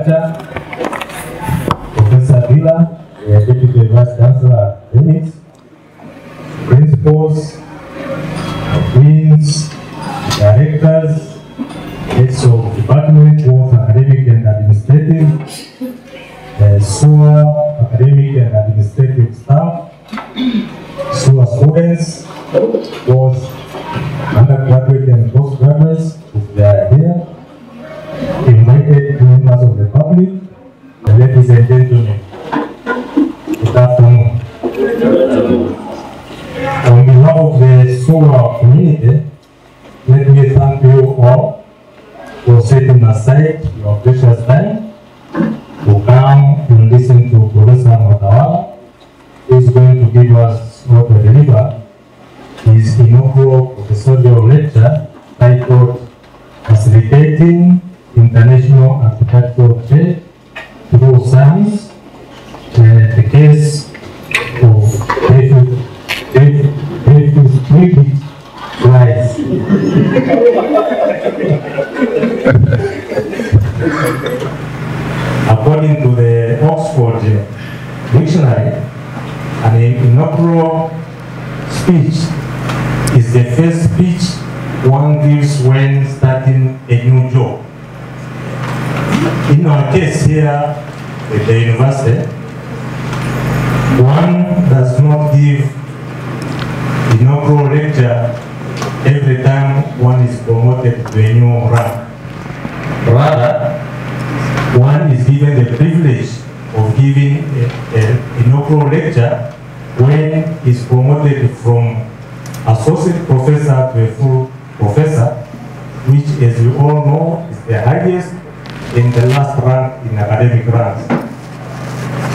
Director, Professor Villa, Deputy Vice Chancellor Units, Principals, Deans, Directors, Heads of Department, both academic and administrative, SUA, academic and administrative staff, SUA students, both undergraduate and postgraduates, if they are here, invited members of the public, ladies and gentlemen, good afternoon. On behalf of the SUA community, let me thank you all for setting aside your precious time to come and listen to Professor Mwatawala, who is going to give us or to deliver his inaugural professorial lecture titled Facilitating International Architectural Trade Through Science, the case of David Rice. According to the Oxford Dictionary, an inaugural speech is the first speech one gives when starting a new job. In our case here at the university, one does not give inaugural lecture every time one is promoted to a new rank. Rather, one is given the privilege of giving an inaugural lecture when he's promoted from associate professor to a full professor, which, as you all know, is the highest in the last rank in academic ranks.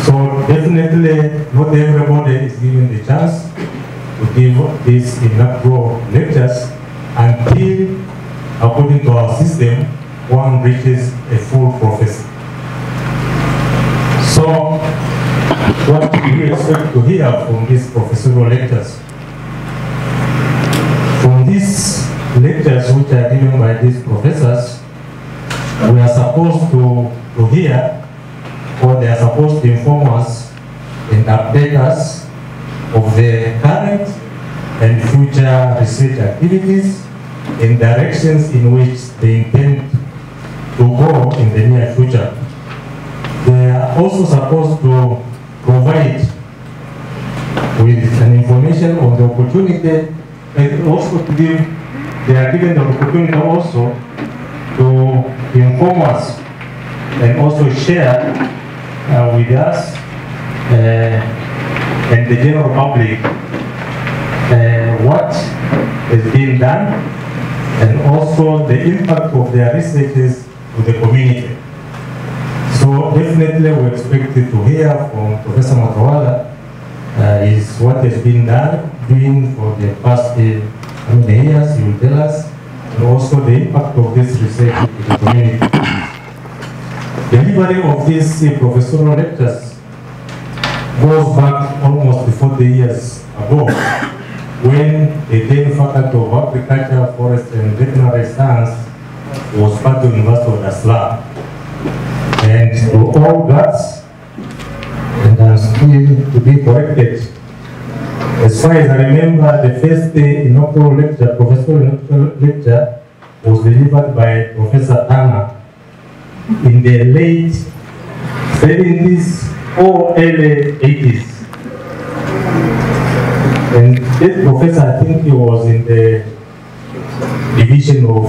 So definitely not everybody is given the chance to give these inaugural lectures until, according to our system, one reaches a full professor. So what do you expect to hear from these professorial lectures? From these lectures which are given by these professors, we are supposed to hear, or they are supposed to inform us and update us of the current and future research activities and directions in which they intend to go in the near future. They are also supposed to provide with an information on the opportunity, and also to give, they are given the opportunity also to inform us and also share with us and the general public what is being done and also the impact of their researches to the community. So definitely we expected to hear from Professor Mwatawala is what has been doing for the past how many years, he will tell us, and also the impact of this research to the community. Delivery of these professorial lectures goes back almost 40 years ago, when the then Faculty of Agriculture, Forest and Veterinary Science was part of the University of Dar es Salaam. And to all guts, and I'm still to be corrected, as far as I remember, the first inaugural lecture, professorial lecture, was delivered by Professor Tana in the late 70s or early 80s. And this professor, I think he was in the division of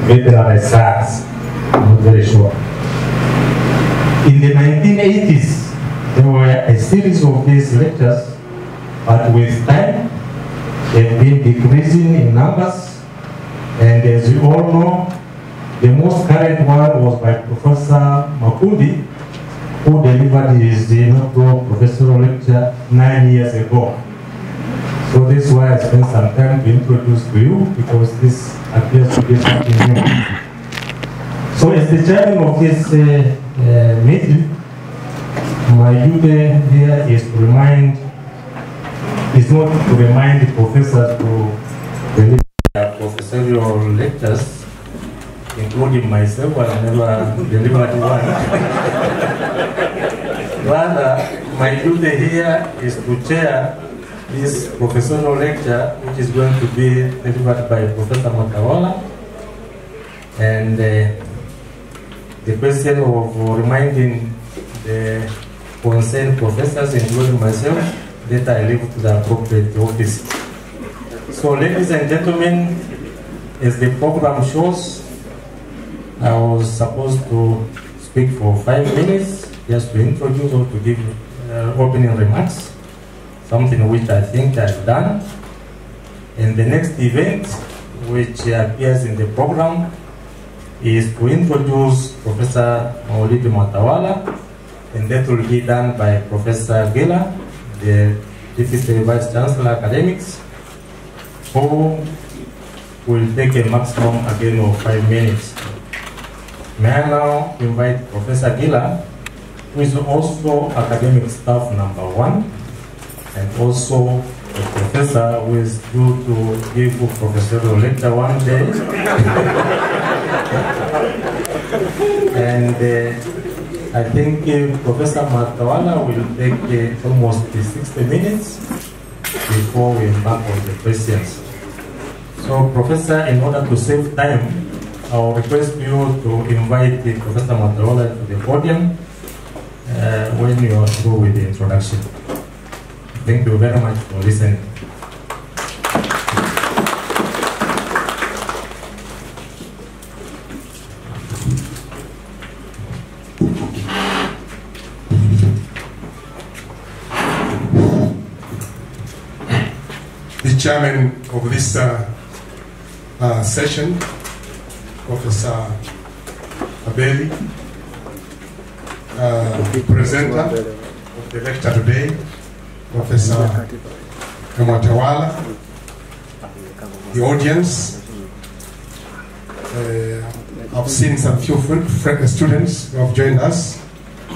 veterinary science, I'm not very sure. In the 1980s, there were a series of these lectures, but with time, they've been decreasing in numbers. And as you all know, the most current one was by Professor Makundi, who delivered his inaugural professorial lecture 9 years ago. So this is why I spent some time to introduce to you, because this appears to be something new. So as the chairman of this meeting, my duty here is to not to remind the professors to deliver their professorial lectures, including myself, I never delivered one. Rather, my duty here is to chair this professional lecture, which is going to be delivered by Professor Mwatawala. And the question of reminding the concerned professors, including myself, that I leave to the appropriate office. So, ladies and gentlemen, as the program shows, I was supposed to speak for 5 minutes, just to introduce or to give opening remarks, something which I think I've done. And the next event, which appears in the program, is to introduce Professor Mwatawala, and that will be done by Professor Gela, the Deputy Vice Chancellor Academics, who will take a maximum again of 5 minutes. May I now invite Professor Gela, who is also academic staff number 1, and also a professor who is due to give a professorial lecture one day. And I think Professor Mwatawala will take almost 60 minutes before we embark on the questions. So, Professor, in order to save time, I'll request you to invite Professor Mwatawala to the podium when you are through with the introduction. Thank you very much for listening. The chairman of this session, Professor Abeli, the presenter of the lecture today, Professor Mwatawala, the audience. I've seen some few students who have joined us.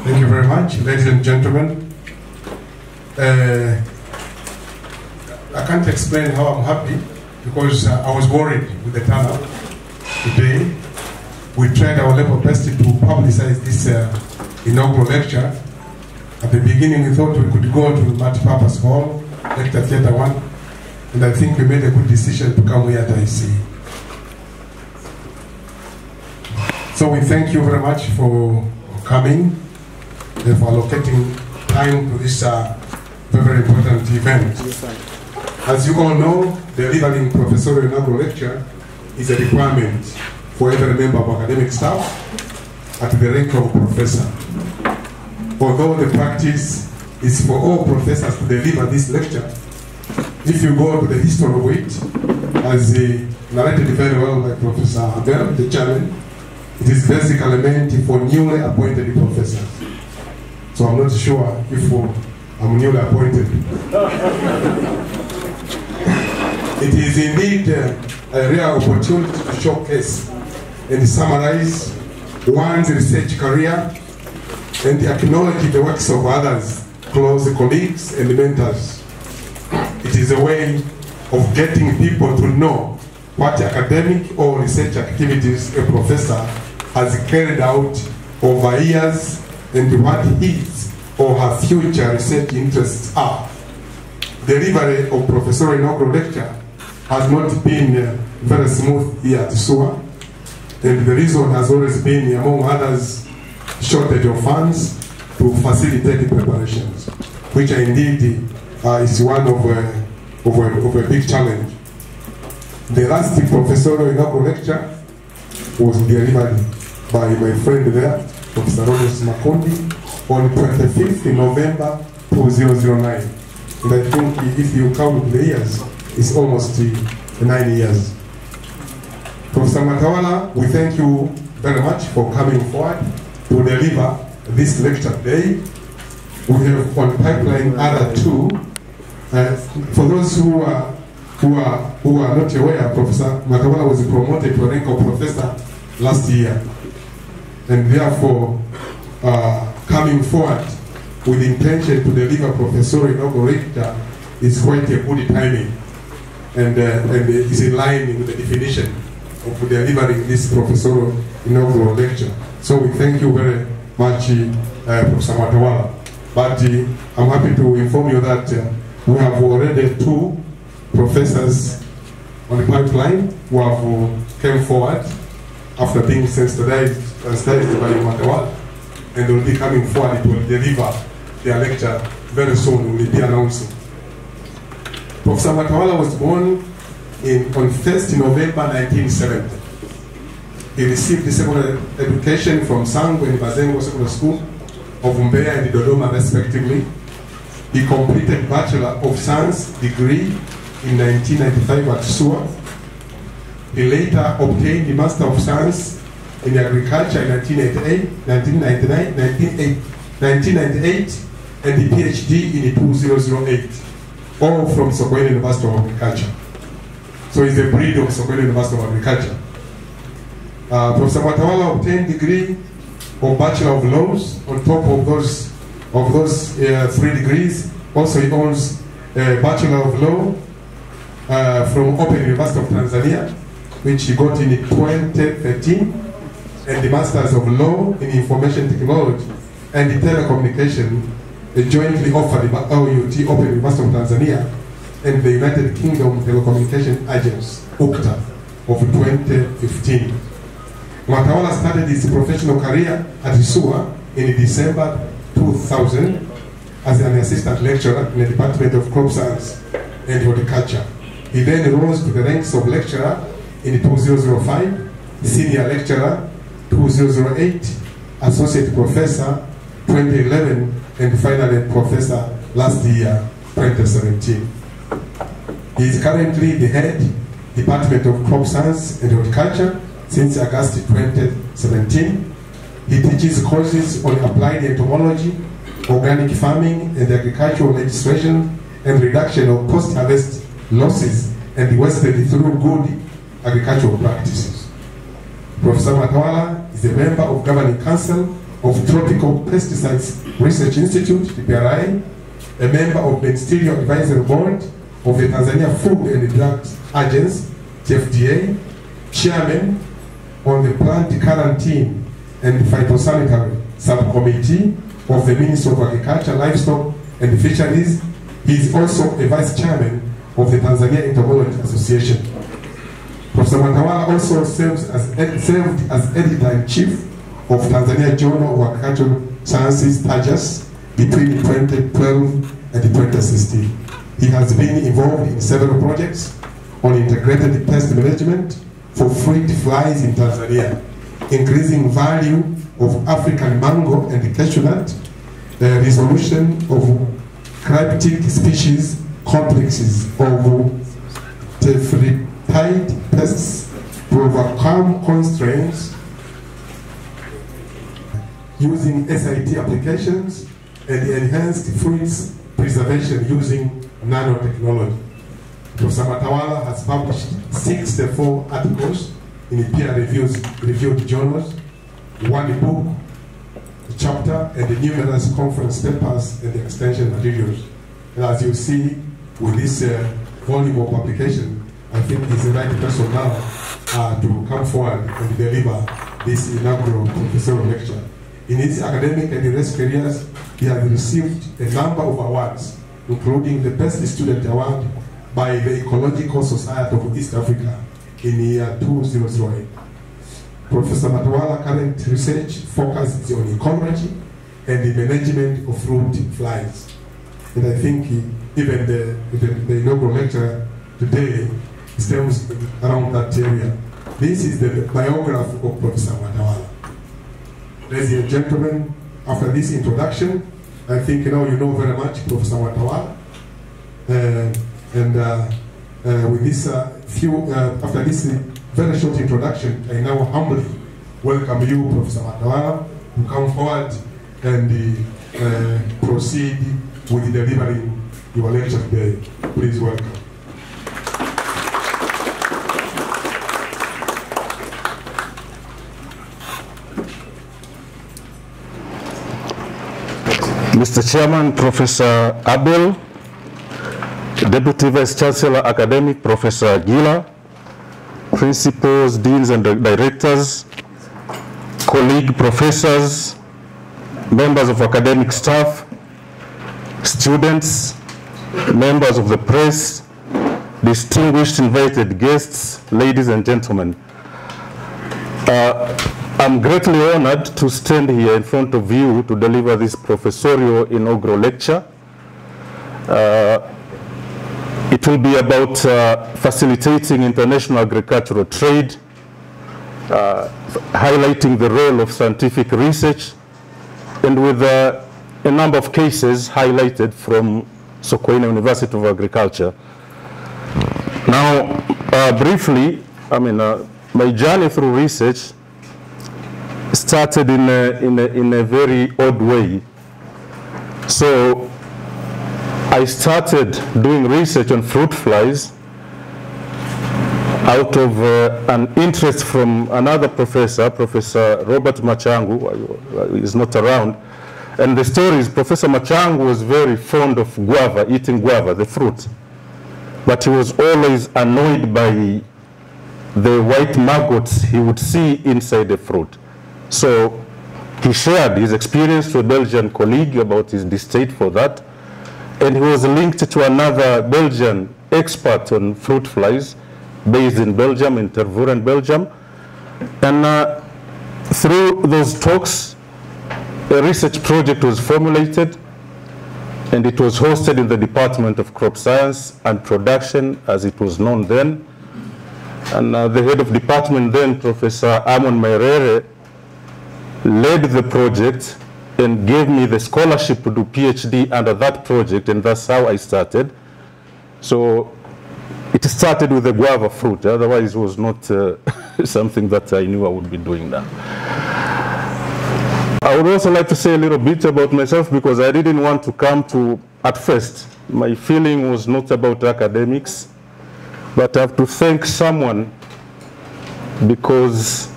Thank you very much, ladies and gentlemen. I can't explain how I'm happy, because I was worried with the turnout today. We tried our level best to publicize this inaugural lecture. At the beginning, we thought we could go to multi-purpose hall, lecture theater 1, and I think we made a good decision to come here at IC. So we thank you very much for coming and for allocating time to this very important event. As you all know, delivering professorial inaugural lecture is a requirement for every member of academic staff at the rank of professor. Although the practice is for all professors to deliver this lecture, if you go to the history of it, as narrated very well by Professor Abel, the chairman, it is basically meant for newly appointed professors. So I'm not sure if I'm newly appointed. It is indeed a rare opportunity to showcase and summarize one's research career and acknowledge the works of others, close colleagues and mentors. It is a way of getting people to know what academic or research activities a professor has carried out over years and what his or her future research interests are. Delivery of professorial inaugural lecture has not been very smooth here at SUA, and the reason has always been, among others, shortage of funds to facilitate the preparations, which indeed is one of a big challenge. The last professorial inaugural lecture was delivered by my friend there, Professor Rogers Makondi, on 25th November 2009. And I think if you count the years, it's almost 9 years. Professor Mwatawala, we thank you very much for coming forward to deliver this lecture today. We have on pipeline other two. For those who are not aware, Professor Mwatawala was promoted to a rank of professor last year, and therefore coming forward with intention to deliver professorial inaugural lecture is quite a good timing, and is in line with the definition of delivering this professorial inaugural lecture. So we thank you very much, Professor Mwatawala. But I'm happy to inform you that we have already 2 professors on the pipeline who have came forward after being sensitized by Mwatawala, and will be coming forward to deliver their lecture very soon. We will be announcing. Professor Mwatawala was born on 1st November 1970. He received the secondary education from Sango and Bazengo Secondary School of Mbeya and Dodoma respectively. He completed Bachelor of Science degree in 1995 at SUA. He later obtained the Master of Science in Agriculture in 1998, and the PhD in 2008, all from Sokoine University of Agriculture. So he's a breed of Sokoine University of Agriculture. Professor Mwatawala obtained degree of Bachelor of Laws on top of those 3 degrees. Also he owns a Bachelor of Law from Open University of Tanzania, which he got in 2013, and the Masters of Law in Information Technology and Telecommunication, jointly offered by OUT, Open University of Tanzania, and the United Kingdom Telecommunication Agency, UKTA, of 2015. Mwatawala started his professional career at SUA in December 2000 as an assistant lecturer in the Department of Crop Science and Horticulture. He then rose to the ranks of lecturer in 2005, senior lecturer 2008, associate professor 2011, and finally professor last year, 2017. He is currently the head Department of Crop Science and Horticulture since August 2017. He teaches courses on applied entomology, organic farming, and agricultural legislation, and reduction of post-harvest losses and wasted through good agricultural practices. Professor Mwatawala is a member of Governing Council of Tropical Pesticides Research Institute, TPRI, a member of the Ministerial Advisory Board of the Tanzania Food and Drugs Agency, TFDA, chairman on the Plant Quarantine and Phytosanitary Subcommittee of the Ministry of Agriculture, Livestock and Fisheries. He is also a vice chairman of the Tanzania Entomology Association. Professor Mwatawala also served as editor-in-chief of Tanzania Journal of Agricultural Sciences, TAJAS, between 2012 and 2016. He has been involved in several projects on integrated pest management for fruit flies in Tanzania, increasing value of African mango and cashew nut, the resolution of cryptic species complexes of tephritide pests to overcome constraints using SIT applications, and enhanced fruits preservation using nanotechnology. Professor Mwatawala has published 64 articles in peer-reviewed journals, 1 book, a chapter, and numerous conference papers and extension materials. And as you see with this volume of publication, I think he's the right person now to come forward and deliver this inaugural professorial lecture. In his academic and research careers, he has received a number of awards, including the Best Student Award by the Ecological Society of East Africa in the year 2008. Professor Mwatawala's current research focuses on ecology and the management of fruit flies. And I think even the inaugural lecture today stems around that area. This is the biography of Professor Mwatawala. Ladies and gentlemen, after this introduction, I think now you know very much Professor Mwatawala. With this after this very short introduction, I now humbly welcome you, Professor Mwatawala, to come forward and proceed with delivering your lecture today. Please welcome. Mr. Chairman, Professor Abel, Deputy Vice Chancellor Academic, Professor Gila, principals, deans and directors, colleague professors, members of academic staff, students, members of the press, distinguished invited guests, ladies and gentlemen. I'm greatly honored to stand here in front of you to deliver this professorial inaugural lecture. It will be about facilitating international agricultural trade, highlighting the role of scientific research, and with a number of cases highlighted from Sokoine University of Agriculture. Now, briefly, my journey through research started in a very odd way. So I started doing research on fruit flies out of an interest from another professor, Professor Robert Machangu, who is not around. And the story is Professor Machangu was very fond of guava, eating guava, the fruit. But he was always annoyed by the white maggots he would see inside the fruit. So he shared his experience to a Belgian colleague about his distaste for that. And he was linked to another Belgian expert on fruit flies based in Belgium, in Tervuren, Belgium. And through those talks, a research project was formulated, and it was hosted in the Department of Crop Science and Production, as it was known then. And the head of department then, Professor Amon Mairere, led the project and gave me the scholarship to do PhD under that project, and that's how I started. So it started with the guava fruit, otherwise it was not something that I knew I would be doing now. I would also like to say a little bit about myself, because I didn't want to come to, at first, my feeling was not about academics, but I have to thank someone, because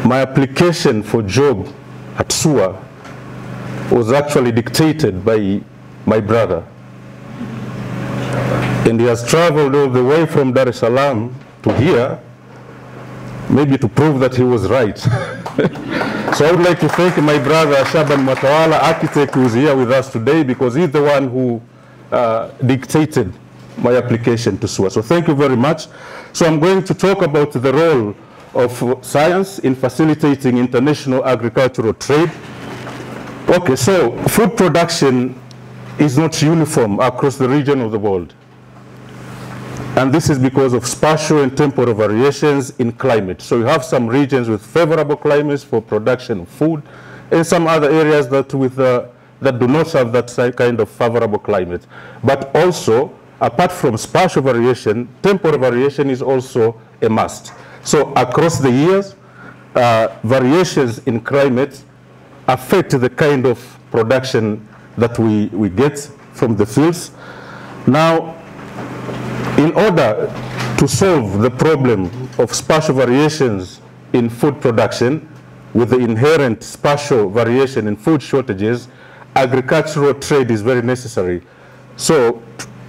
my application for job at SUA was actually dictated by my brother. And he has traveled all the way from Dar es Salaam to here, maybe to prove that he was right. So I would like to thank my brother Shaban Mwatawala, architect, who is here with us today, because he's the one who dictated my application to SUA. So thank you very much. So I'm going to talk about the role of science in facilitating international agricultural trade. Okay, so food production is not uniform across the region of the world. And this is because of spatial and temporal variations in climate. So you have some regions with favorable climates for production of food, and some other areas that do not have that kind of favorable climate. But also, apart from spatial variation, temporal variation is also a must. So across the years, variations in climate affect the kind of production that we get from the fields. Now, in order to solve the problem of spatial variations in food production, with the inherent spatial variation in food shortages, agricultural trade is very necessary. So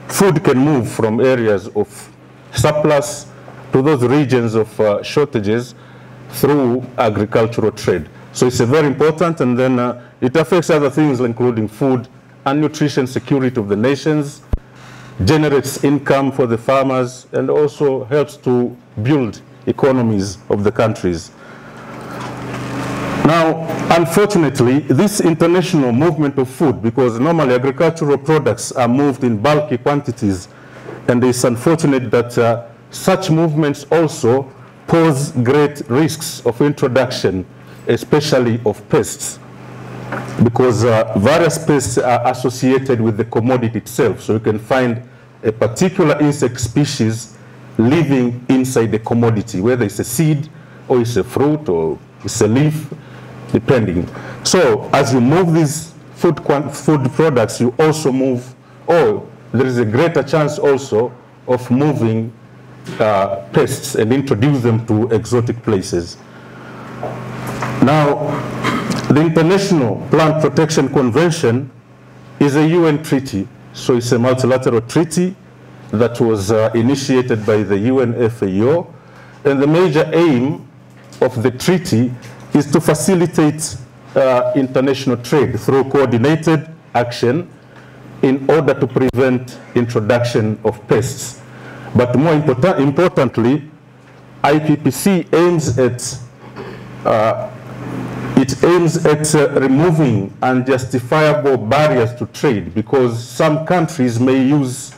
food can move from areas of surplus to those regions of shortages through agricultural trade. So it's very important, and then it affects other things, including food and nutrition security of the nations, generates income for the farmers, and also helps to build economies of the countries. Now, unfortunately, this international movement of food, because normally agricultural products are moved in bulky quantities, and it's unfortunate that such movements also pose great risks of introduction, especially of pests, because various pests are associated with the commodity itself. So you can find a particular insect species living inside the commodity, whether it's a seed or it's a fruit or it's a leaf, depending. So as you move these food products, you also move, or there is a greater chance also of moving pests and introduce them to exotic places. Now, the International Plant Protection Convention is a UN treaty. So it's a multilateral treaty that was initiated by the UN FAO, And the major aim of the treaty is to facilitate international trade through coordinated action in order to prevent introduction of pests. But more importantly, IPPC aims at removing unjustifiable barriers to trade, because some countries may use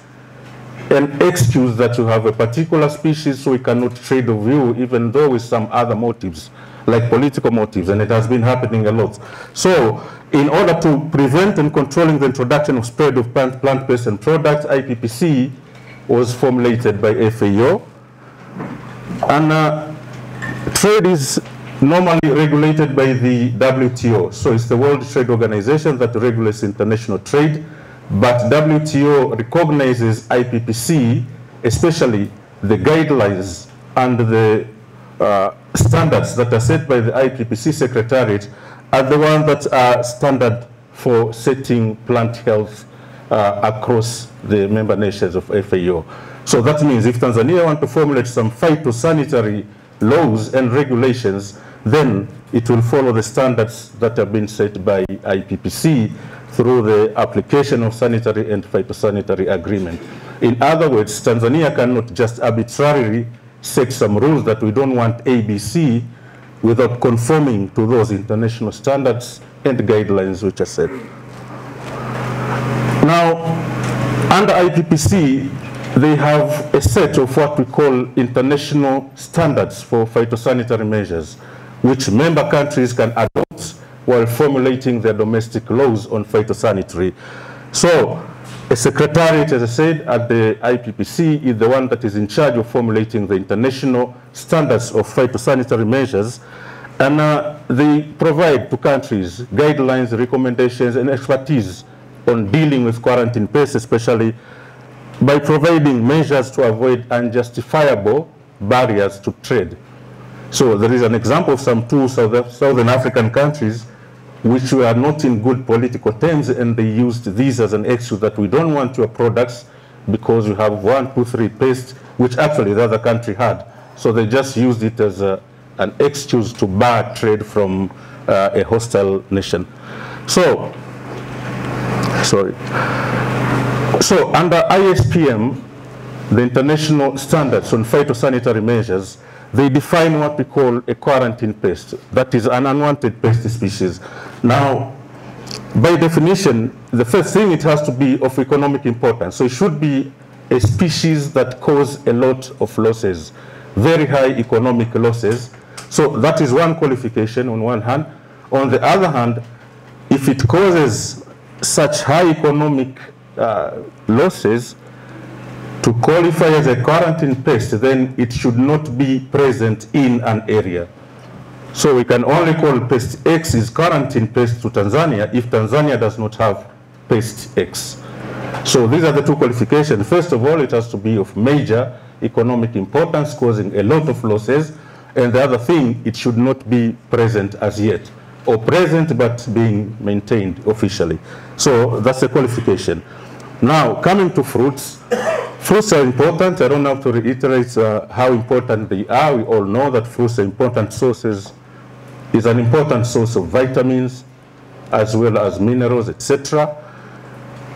an excuse that you have a particular species so we cannot trade with you, even though with some other motives, like political motives, and it has been happening a lot. So in order to prevent and controlling the introduction of spread of plant-based and products, IPPC was formulated by FAO. And trade is normally regulated by the WTO. So it's the World Trade Organization that regulates international trade. But WTO recognizes IPPC, especially the guidelines and the standards that are set by the IPPC Secretariat, are the ones that are standard for setting plant health across the member nations of FAO. So that means if Tanzania want to formulate some phytosanitary laws and regulations, then it will follow the standards that have been set by IPPC through the application of sanitary and phytosanitary agreement. In other words, Tanzania cannot just arbitrarily set some rules that we don't want ABC without conforming to those international standards and guidelines which are set. Now, under IPPC, they have a set of what we call international standards for phytosanitary measures, which member countries can adopt while formulating their domestic laws on phytosanitary. So a secretariat, as I said, at the IPPC is the one that is in charge of formulating the international standards of phytosanitary measures, and they provide to countries guidelines, recommendations, and expertise on dealing with quarantine pests, especially by providing measures to avoid unjustifiable barriers to trade. So there is an example of some two Southern African countries which were not in good political terms, and they used these as an excuse that we don't want your products because you have 1, 2, 3 pests, which actually the other country had. So they just used it as an excuse to bar trade from a hostile nation. So under ISPM, the international standards on phytosanitary measures, they define what we call a quarantine pest, that is an unwanted pest species. Now, by definition, the first thing, it has to be of economic importance. So it should be a species that causes a lot of losses, very high economic losses. So that is one qualification on one hand. On the other hand, if it causes such high economic losses, to qualify as a quarantine pest, then it should not be present in an area. So we can only call pest X is quarantine pest to Tanzania if Tanzania does not have pest X. So these are the two qualifications. First of all, it has to be of major economic importance, causing a lot of losses. And the other thing, it should not be present as yet, or present but being maintained officially. So that's the qualification. Now, coming to fruits. Fruits are important. I don't have to reiterate how important they are. We all know that fruits are important sources, is an important source of vitamins as well as minerals, etc.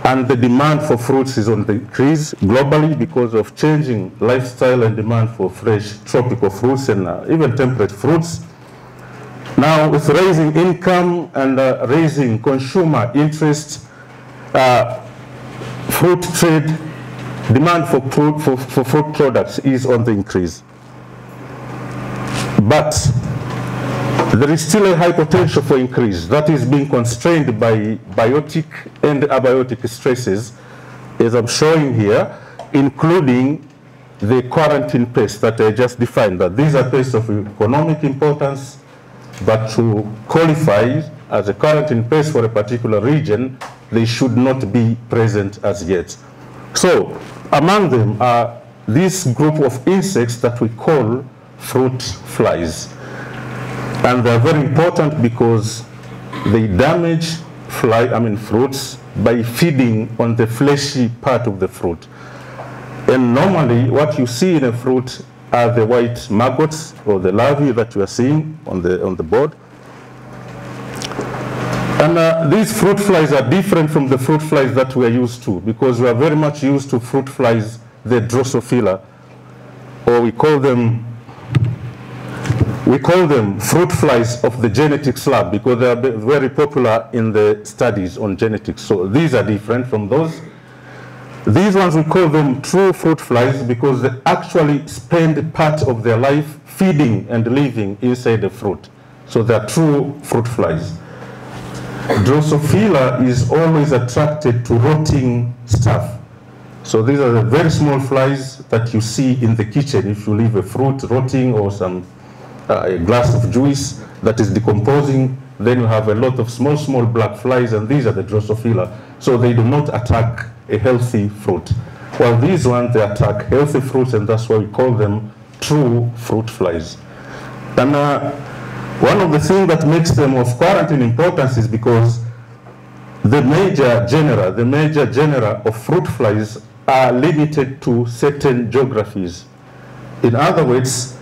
And the demand for fruits is on the increase globally because of changing lifestyle and demand for fresh tropical fruits and even temperate fruits. Now, with raising income and raising consumer interest, fruit trade, demand for fruit products is on the increase. But there is still a high potential for increase that is being constrained by biotic and abiotic stresses, as I'm showing here, including the quarantine pests that I just defined, that these are pests of economic importance, but to qualify as a quarantine pest for a particular region, they should not be present as yet. So among them are this group of insects that we call fruit flies. And they're very important because they damage fruits by feeding on the fleshy part of the fruit. And normally what you see in a fruit are the white maggots or the larvae that you are seeing on the board. And these fruit flies are different from the fruit flies that we are used to, because we are very much used to fruit flies, the Drosophila, or we call them fruit flies of the genetics lab, because they are very popular in the studies on genetics. So these are different from those. These ones, we call them true fruit flies because they actually spend part of their life feeding and living inside the fruit. So they are true fruit flies. Drosophila is always attracted to rotting stuff. So these are the very small flies that you see in the kitchen if you leave a fruit rotting or a glass of juice that is decomposing. Then you have a lot of small black flies, and these are the Drosophila. So they do not attack a healthy fruit. While these ones, they attack healthy fruits, and that's why we call them true fruit flies. And one of the things that makes them of quarantine importance is because the major genera of fruit flies are limited to certain geographies. In other words,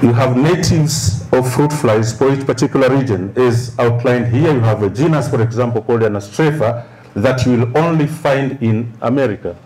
you have natives of fruit flies for each particular region. As outlined here, you have a genus, for example, called Anastropha, that you will only find in America.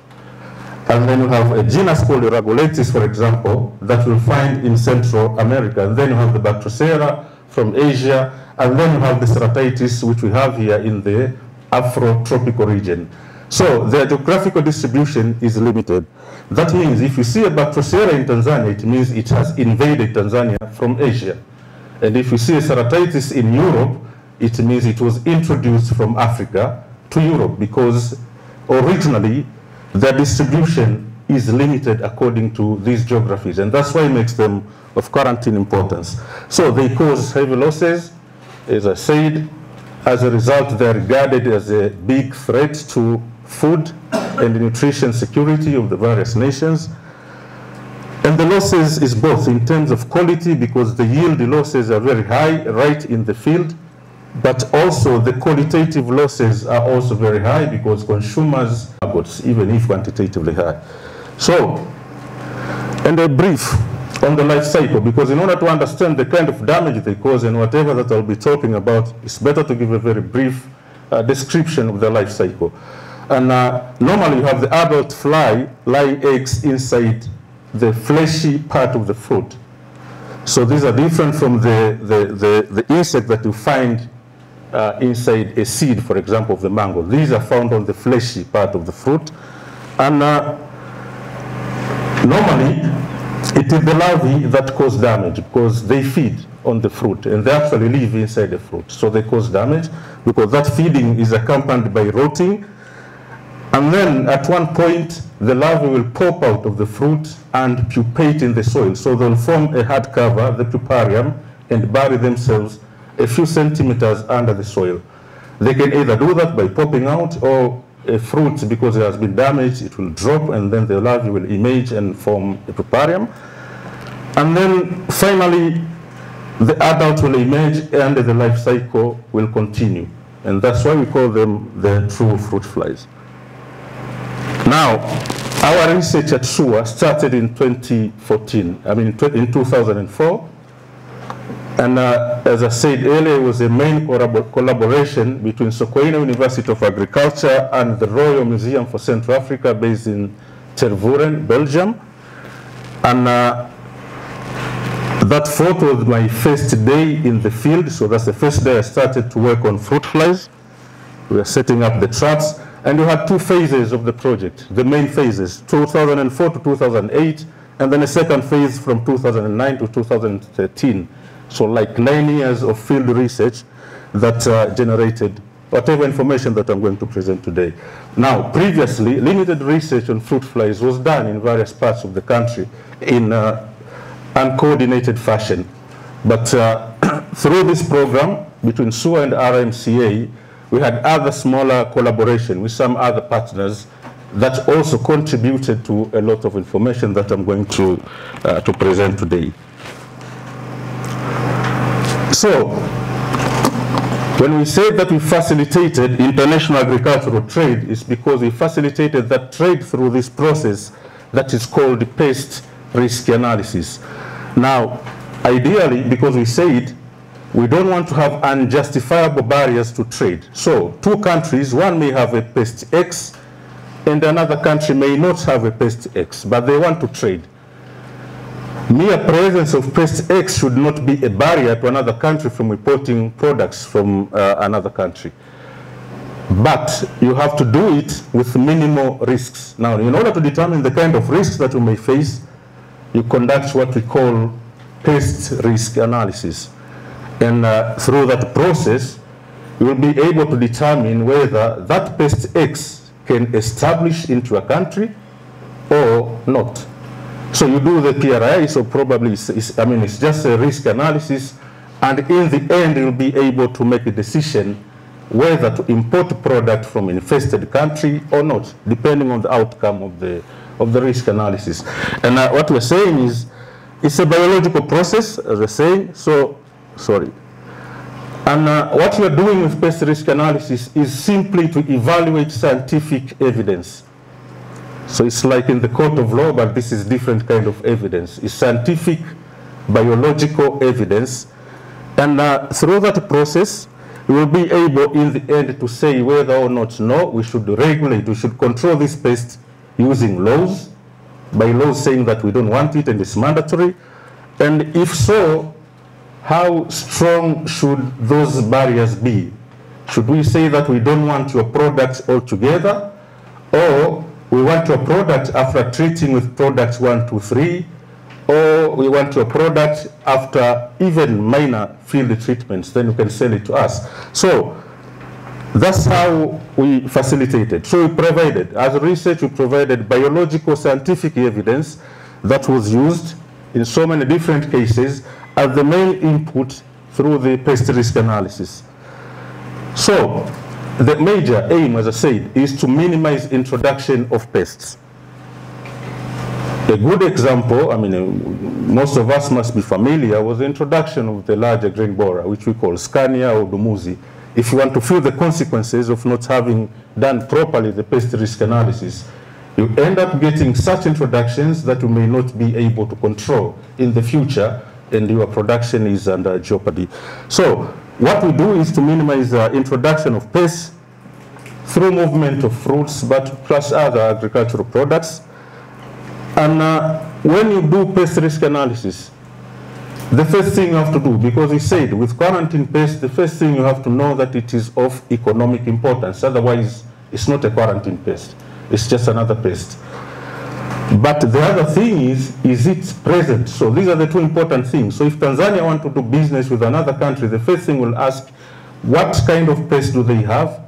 And then you have a genus called Ragoletis, for example, that you'll find in Central America. And then you have the Bactrocera from Asia. And then you have the Ceratitis, which we have here in the Afro-tropical region. So their geographical distribution is limited. That means if you see a Bactrocera in Tanzania, it means it has invaded Tanzania from Asia. And if you see a Ceratitis in Europe, it means it was introduced from Africa to Europe, because originally their distribution is limited according to these geographies, and that's why it makes them of quarantine importance. So they cause heavy losses, as I said. As a result, they are regarded as a big threat to food and nutrition security of the various nations. And the losses is both in terms of quality, because the yield losses are very high right in the field, but also the qualitative losses are also very high because consumers are good, even if quantitatively high. So, and a brief on the life cycle, because in order to understand the kind of damage they cause and whatever that I'll be talking about, it's better to give a very brief description of the life cycle. And normally you have the adult fly laying eggs inside the fleshy part of the fruit. So these are different from the insect that you find inside a seed, for example, of the mango. These are found on the fleshy part of the fruit. And normally, it is the larvae that cause damage because they feed on the fruit and they actually live inside the fruit. So they cause damage because that feeding is accompanied by rotting. And then at one point, the larvae will pop out of the fruit and pupate in the soil. So they'll form a hard cover, the puparium, and bury themselves a few centimeters under the soil. They can either do that by popping out, or a fruit, because it has been damaged, it will drop, and then the larvae will emerge and form a puparium. And then finally, the adult will emerge and the life cycle will continue. And that's why we call them the true fruit flies. Now, our research at SUA started in 2014, in 2004. And as I said earlier, it was a main collaboration between Sokoine University of Agriculture and the Royal Museum for Central Africa, based in Tervuren, Belgium. And that photo was my first day in the field. So that's the first day I started to work on fruit flies. We were setting up the traps. And we had two phases of the project, the main phases, 2004 to 2008, and then a second phase from 2009 to 2013. So like 9 years of field research that generated whatever information that I'm going to present today. Now, previously, limited research on fruit flies was done in various parts of the country in uncoordinated fashion. But through this program, between SUA and RMCA, we had other smaller collaboration with some other partners that also contributed to a lot of information that I'm going to present today. So, when we say that we facilitated international agricultural trade, it's because we facilitated that trade through this process that is called pest risk analysis. Now, ideally, because we said we don't want to have unjustifiable barriers to trade. So, two countries, one may have a pest X, and another country may not have a pest X, but they want to trade. Mere presence of pest X should not be a barrier to another country from importing products from another country. But you have to do it with minimal risks. Now, in order to determine the kind of risks that you may face, you conduct what we call pest risk analysis. And through that process, you will be able to determine whether that pest X can establish into a country or not. So you do the PRI, so probably, it's just a risk analysis, and in the end, you'll be able to make a decision whether to import a product from an infested country or not, depending on the outcome of the risk analysis. And what we're saying is, it's a biological process, as we're saying, so, sorry. And what we're doing with pest risk analysis is simply to evaluate scientific evidence. So it's like in the court of law, but this is different kind of evidence. It's scientific, biological evidence. And through that process, we will be able in the end to say whether or not, no, we should regulate, we should control this pest using laws, by laws saying that we don't want it and it's mandatory. And if so, how strong should those barriers be? Should we say that we don't want your product altogether, or we want your product after treating with products 1, 2, 3, or we want your product after even minor field treatments, then you can sell it to us. So that's how we facilitated. So we provided, as research, we provided biological scientific evidence that was used in so many different cases as the main input through the pest risk analysis. So the major aim, as I said, is to minimize introduction of pests. A good example, most of us must be familiar with the introduction of the larger grain borer, which we call Scania or Dumuzi. If you want to feel the consequences of not having done properly the pest risk analysis, you end up getting such introductions that you may not be able to control in the future, and your production is under jeopardy. So what we do is to minimize the introduction of pests through movement of fruits, but plus other agricultural products. And when you do pest risk analysis, the first thing you have to do, because we said with quarantine pest, the first thing you have to know that it is of economic importance. Otherwise, it's not a quarantine pest. It's just another pest. But the other thing is it present? So these are the two important things. So if Tanzania want to do business with another country, the first thing we'll ask, what kind of pest do they have?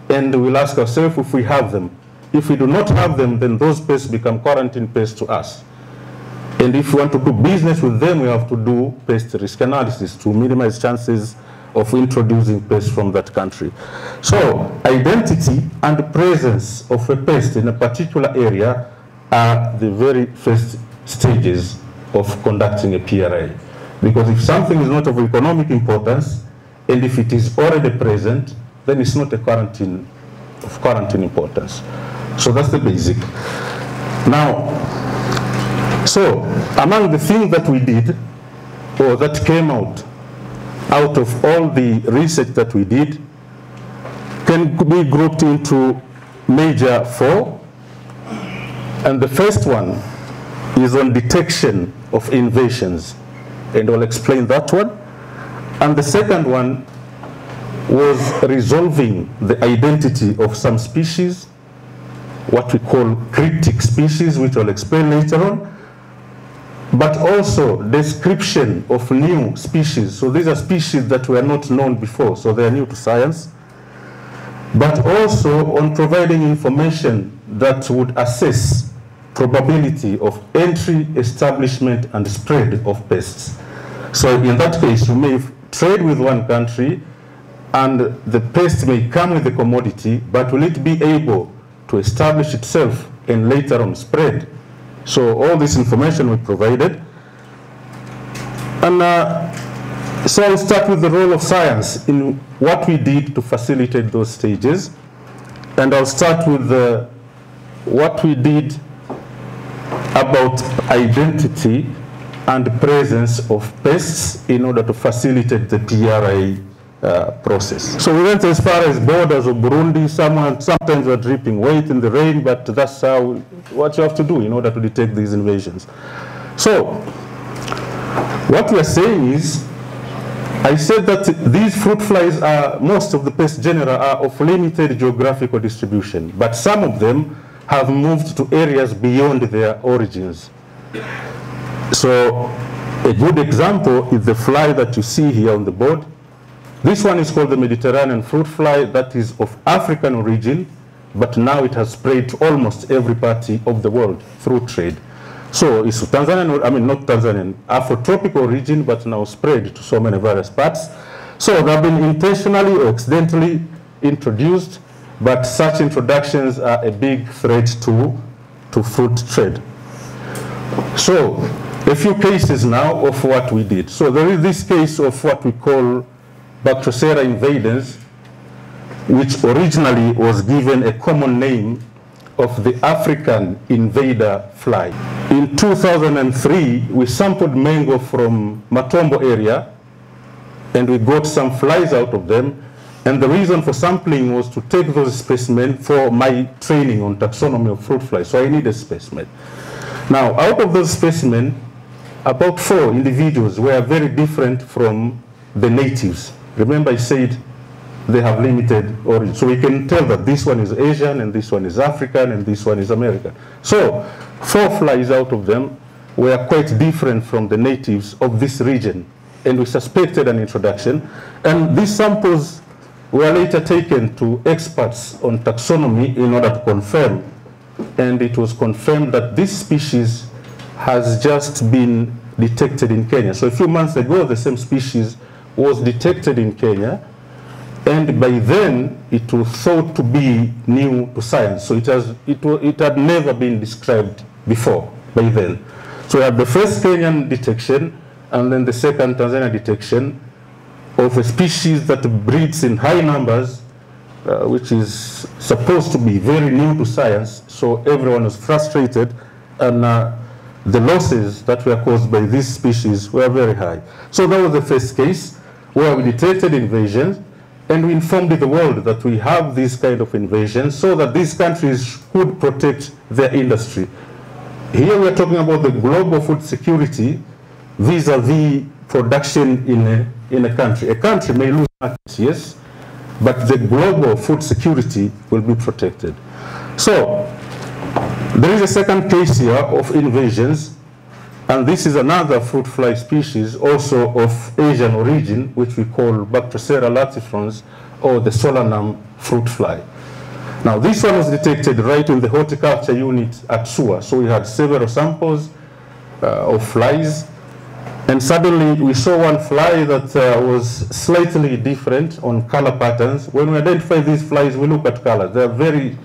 And we'll ask ourselves if we have them. If we do not have them, then those pests become quarantine pests to us. And if we want to do business with them, we have to do pest risk analysis to minimize chances of introducing pests from that country. So identity and presence of a pest in a particular area are the very first stages of conducting a PRI. Because if something is not of economic importance, and if it is already present, then it's not a quarantine of quarantine importance. So that's the basic. Now, so among the things that we did, or that came out of all the research that we did, can be grouped into major 4. And the first one is on detection of invasions, and I'll explain that one. And the second one was resolving the identity of some species, what we call cryptic species, which I'll explain later on, but also description of new species. So these are species that were not known before, so they are new to science, but also on providing information that would assess probability of entry, establishment, and spread of pests. So in that case, you may trade with one country, and the pest may come with the commodity, but will it be able to establish itself and later on spread? So all this information we provided. And so I'll start with the role of science in what we did to facilitate those stages. And I'll start with what we did about identity and presence of pests in order to facilitate the PRA process. So we went as far as borders of Burundi. Sometimes we're dripping wet in the rain, but that's what you have to do in order to detect these invasions. So what we are saying is, I said that these fruit flies are, most of the pest genera are of limited geographical distribution, but some of them have moved to areas beyond their origins. So a good example is the fly that you see here on the board. This one is called the Mediterranean fruit fly, that is of African origin, but now it has spread to almost every part of the world through trade. So it's Tanzanian, I mean not Tanzanian, Afro-tropical origin, but now spread to so many various parts. So they have been intentionally or accidentally introduced, but such introductions are a big threat to fruit trade. So a few cases now of what we did. So there is this case of what we call Bactrocera invadens, which originally was given a common name of the African invader fly. In 2003, we sampled mango from Matombo area, and we got some flies out of them. And the reason for sampling was to take those specimens for my training on taxonomy of fruit flies. So I need a specimen. Now, out of those specimens, about 4 individuals were very different from the natives. Remember I said they have limited origin. So we can tell that this one is Asian, and this one is African, and this one is American. So 4 flies out of them were quite different from the natives of this region, and we suspected an introduction. And these samples were later taken to experts on taxonomy in order to confirm, and it was confirmed that this species has just been detected in Kenya. So a few months ago, the same species was detected in Kenya, and by then it was thought to be new to science. So it had never been described before by then. So we had the first Kenyan detection, and then the second Tanzania detection of a species that breeds in high numbers, which is supposed to be very new to science. So everyone was frustrated, and the losses that were caused by this species were very high. So that was the first case where we detected invasions, and we informed the world that we have this kind of invasion so that these countries could protect their industry. Here we are talking about the global food security vis-a-vis production in a country. A country may lose markets, yes, but the global food security will be protected. So there is a second case here of invasions, and this is another fruit fly species, also of Asian origin, which we call Bactrocera latifrons, or the solanum fruit fly. Now, this one was detected right in the horticulture unit at SUA. So we had several samples of flies, and suddenly we saw one fly that was slightly different on color patterns. When we identify these flies, we look at color. They are very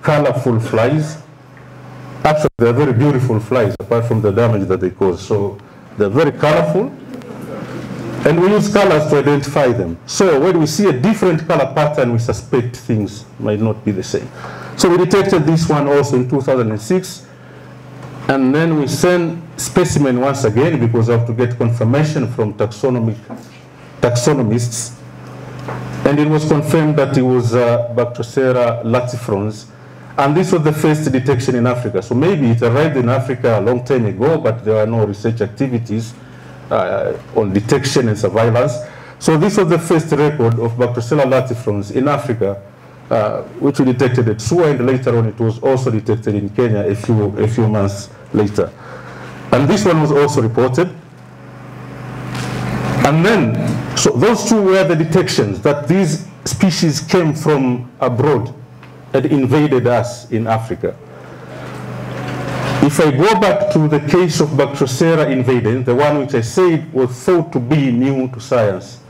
colorful flies. Actually, they're very beautiful flies, apart from the damage that they cause. So they're very colorful, and we use colors to identify them. So when we see a different color pattern, we suspect things might not be the same. So we detected this one also in 2006, and then we sent specimen once again because I have to get confirmation from taxonomists, and it was confirmed that it was Bactrocera latifrons. And this was the first detection in Africa. So maybe it arrived in Africa a long time ago, but there are no research activities on detection and surveillance. So this was the first record of Bactrocera latifrons in Africa, which we detected at SUA, and later on it was also detected in Kenya a few months later. And this one was also reported. And then, so those two were the detections that these species came from abroad and invaded us in Africa. If I go back to the case of Bactrocera invadens, the one which I said was thought to be new to science.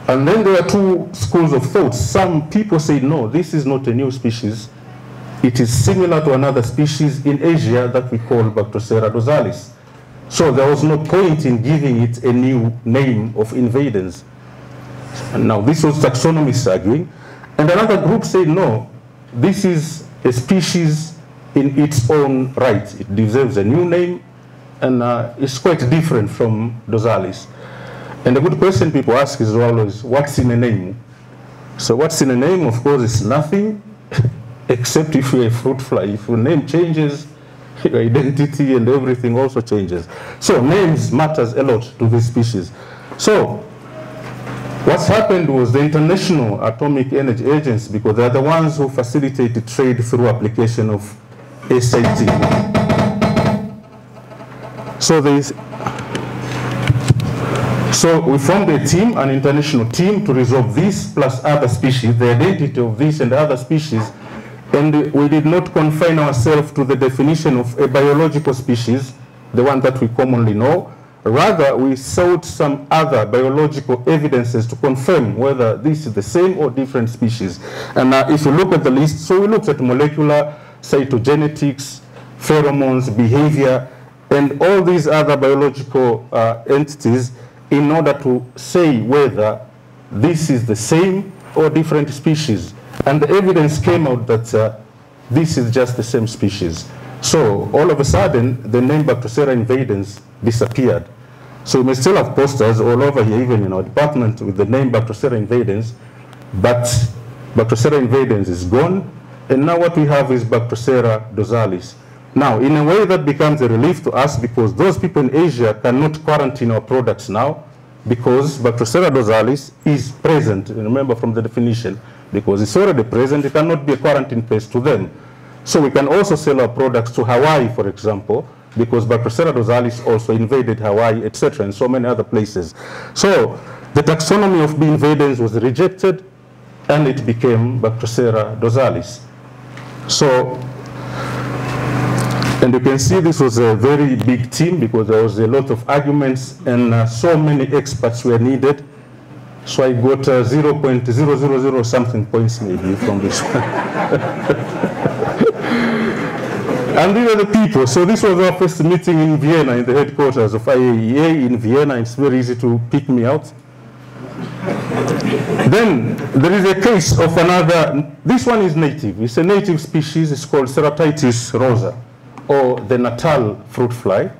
And then there are 2 schools of thought. Some people say, no, this is not a new species. It is similar to another species in Asia that we call Bactrocera dorsalis. So there was no point in giving it a new name of invadens. And now this was taxonomists arguing. And another group said, no, this is a species in its own right. It deserves a new name, and it's quite different from dorsalis. And the good question people ask is always, what's in a name? So what's in a name, of course, is nothing, except if you're a fruit fly. If your name changes, your identity and everything also changes. So names matters a lot to this species. So what's happened was the International Atomic Energy Agency, because they're the ones who facilitated trade through application of SAT. So we formed a team, an international team, to resolve this plus other species, the identity of this and other species. And we did not confine ourselves to the definition of a biological species, the one that we commonly know. Rather, we sought some other biological evidences to confirm whether this is the same or different species. And if you look at the list, so we looked at molecular, cytogenetics, pheromones, behavior, and all these other biological entities in order to say whether this is the same or different species. And the evidence came out that this is just the same species. So all of a sudden, the name Bactrocera invadens disappeared. So we may still have posters all over here, even in our department, with the name Bactrocera invadens, but Bactrocera invadens is gone, and now what we have is Bactrocera dorsalis. Now, in a way that becomes a relief to us, because those people in Asia cannot quarantine our products now, because Bactrocera dorsalis is present, remember from the definition, because it's already present, it cannot be a quarantine place to them. So we can also sell our products to Hawaii, for example, because Bactrocera dorsalis also invaded Hawaii, etc., and so many other places. So the taxonomy of B. invadens was rejected, and it became Bactrocera dorsalis. So, and you can see this was a very big team, because there was a lot of arguments, and so many experts were needed. So I got 0.000 something points maybe from this one. And these are the people. So this was our first meeting in Vienna, in the headquarters of IAEA in Vienna. It's very easy to pick me out. Then there is a case of another, this one is native. It's a native species. It's called Ceratitis rosa, or the Natal fruit fly.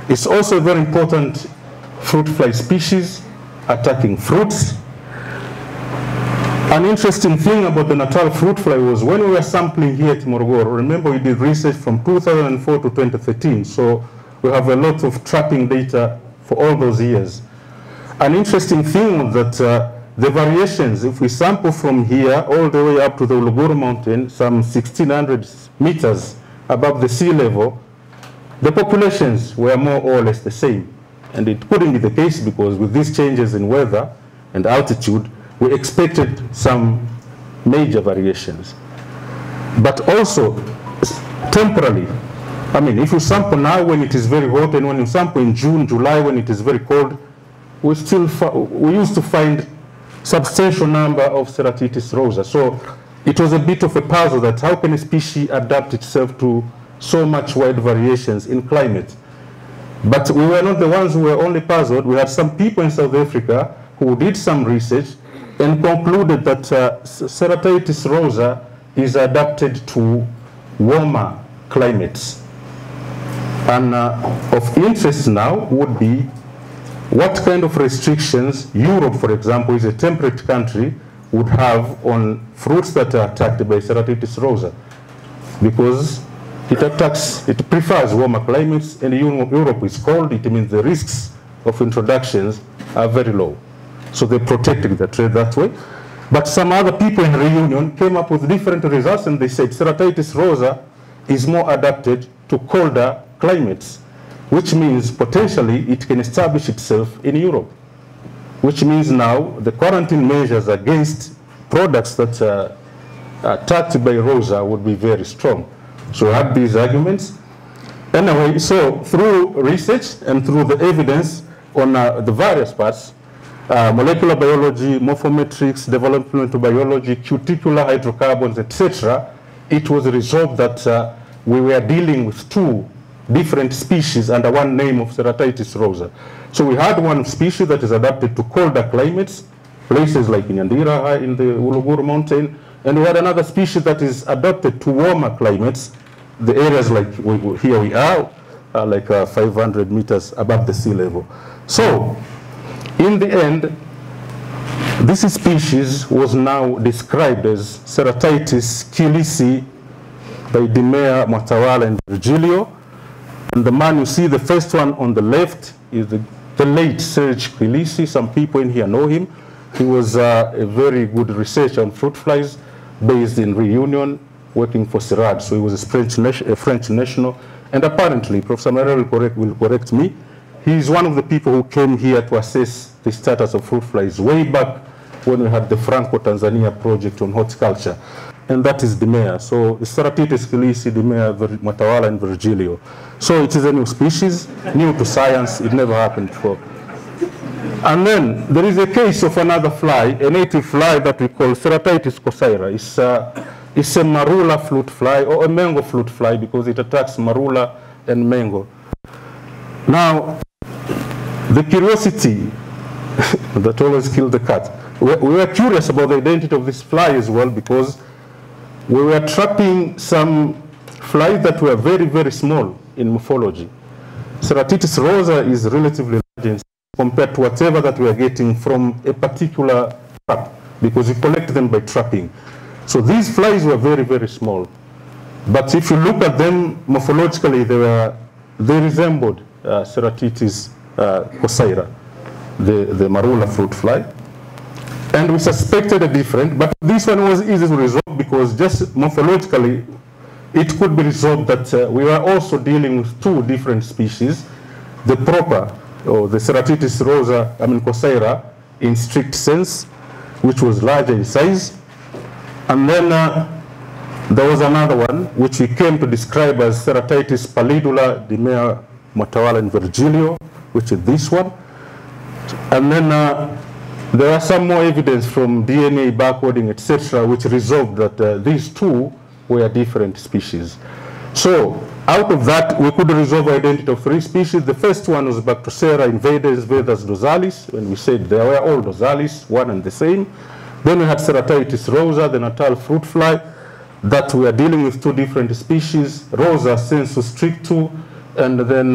It's also a very important fruit fly species, attacking fruits. An interesting thing about the Natal fruit fly was when we were sampling here at Morogoro, remember we did research from 2004 to 2013, so we have a lot of trapping data for all those years. An interesting thing was that the variations, if we sample from here all the way up to the Uluguru mountain, some 1,600 meters above the sea level, the populations were more or less the same. And it couldn't be the case, because with these changes in weather and altitude, we expected some major variations. But also, temporarily, I mean, if you sample now when it is very hot, and when you sample in June, July, when it is very cold, we used to find substantial number of Ceratitis rosa. So it was a bit of a puzzle that how can a species adapt itself to so much wide variations in climate. But we were not the ones who were only puzzled. We had some people in South Africa who did some research and concluded that Ceratitis rosa is adapted to warmer climates. And of interest now would be what kind of restrictions Europe, for example, is a temperate country, would have on fruits that are attacked by Ceratitis rosa. Because it prefers warmer climates, and Europe is cold. It means the risks of introductions are very low. So they protected the trade that way. But some other people in Reunion came up with different results, and they said Ceratitis rosa is more adapted to colder climates, which means potentially it can establish itself in Europe, which means now the quarantine measures against products that are attacked by rosa would be very strong. So we had these arguments. Anyway, so through research and through the evidence on the various parts, molecular biology, morphometrics, developmental biology, cuticular hydrocarbons, etc., it was resolved that we were dealing with two different species under one name of Ceratitis rosa. So we had one species that is adapted to colder climates, places like in Yandira, in the Uluguru mountain, and we had another species that is adapted to warmer climates, the areas like here we are like 500 meters above the sea level. So, in the end, this species was now described as Ceratitis kilisi by Dimea, Mwatawala, and Virgilio. And the man you see, the first one on the left, is the late Serge Kilisi. Some people in here know him. He was a very good researcher on fruit flies based in Reunion, working for CIRAD. So he was a French national. And apparently, Professor Marel will correct me, he is one of the people who came here to assess the status of fruit flies way back when we had the Franco-Tanzania project on horticulture. And that is Dimea. So Ceratitis kilisi, Dimea, Mwatawala, and Virgilio. So it is a new species, new to science. It never happened before. And then there is a case of another fly, a native fly that we call Ceratitis cosaira. It's a marula fruit fly, or a mango fruit fly, because it attacks marula and mango. Now, the curiosity that always killed the cat. We were curious about the identity of this fly as well, because we were trapping some flies that were very, very small in morphology. Ceratitis rosa is relatively large compared to whatever that we are getting from a particular trap, because we collect them by trapping. So these flies were very, very small. But if you look at them morphologically, they resembled Ceratitis cosaira, the marula fruit fly. And we suspected a different, but this one was easy to resolve because just morphologically, it could be resolved that we were also dealing with two different species, the proper, or the Ceratitis rosa, cosaira, in strict sense, which was larger in size. And then there was another one, which we came to describe as Ceratitis pallidula, Dimea, Mwatawala, and Virgilio, which is this one. And then there are some more evidence from DNA barcoding, etc., which resolved that these two were different species. So out of that, we could resolve the identity of three species. The first one was Bactrocera invaders, Vedas dorsalis, when we said they were all dorsalis, one and the same. Then we had Ceratitis rosa, the natal fruit fly, that we are dealing with two different species, Rosa sensu strictu, and then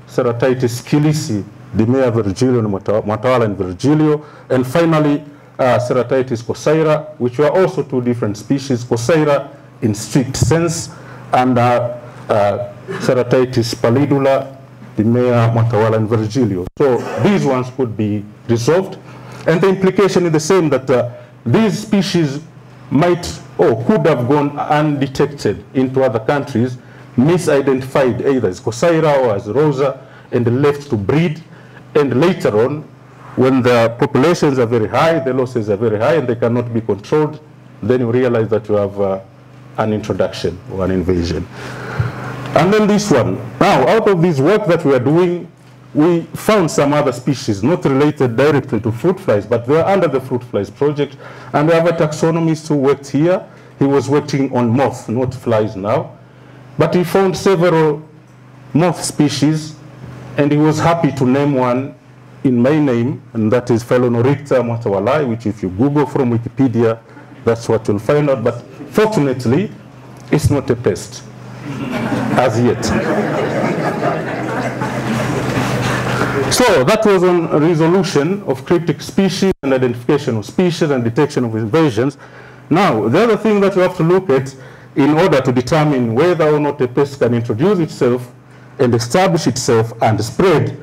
Ceratitis kilisi, Dimea, Virgilio, and Mwatawala, and Virgilio. And finally, Ceratitis cosaira, which were also two different species, cosaira in strict sense, and Ceratitis pallidula, Dimea, Mwatawala, and Virgilio. So these ones could be resolved. And the implication is the same, that these species might or could have gone undetected into other countries, misidentified either as cosaira or as rosa, and left to breed. And later on, when the populations are very high, the losses are very high, and they cannot be controlled, then you realize that you have an introduction or an invasion. And then this one. Now, out of this work that we are doing, we found some other species, not related directly to fruit flies, but they are under the fruit flies project. And we have a taxonomist who worked here. He was working on moths, not flies now. But he found several moth species, and he was happy to name one in my name, and that is Phalonoricta mwatawalae, which if you Google from Wikipedia, that's what you'll find out. But fortunately, it's not a pest, as yet. So that was on resolution of cryptic species and identification of species and detection of invasions. Now, the other thing that we have to look at in order to determine whether or not a pest can introduce itself and establish itself and spread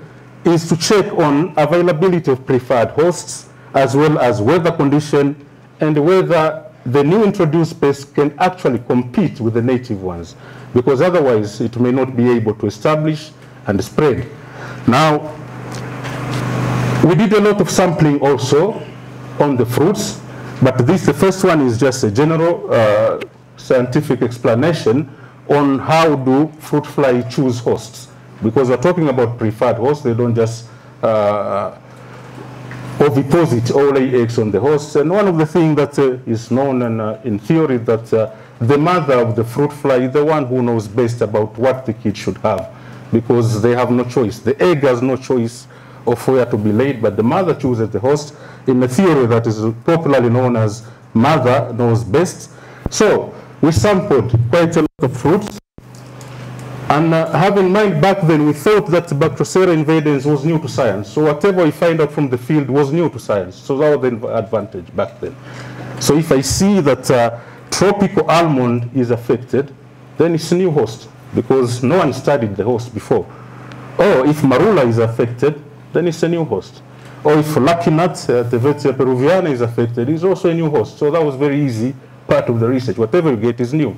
is to check on availability of preferred hosts, as well as weather condition, and whether the new introduced pest can actually compete with the native ones, because otherwise it may not be able to establish and spread. Now, we did a lot of sampling also on the fruits, but the first one is just a general scientific explanation on how do fruit fly choose hosts. Because we're talking about preferred hosts, they don't just oviposit or lay eggs on the hosts. And one of the things that is known and in theory that the mother of the fruit fly is the one who knows best about what the kid should have, because they have no choice. The egg has no choice of where to be laid, but the mother chooses the host in a theory that is popularly known as mother knows best. So we sampled quite a lot of fruits, And have in mind, back then, we thought that Bactrocera invadens was new to science. So whatever we find out from the field was new to science. So that was the advantage back then. So if I see that tropical almond is affected, then it's a new host, because no one studied the host before. Or if marula is affected, then it's a new host. Or if lucky nut, Tevetia peruviana, is affected, it's also a new host. So that was very easy part of the research. Whatever you get is new.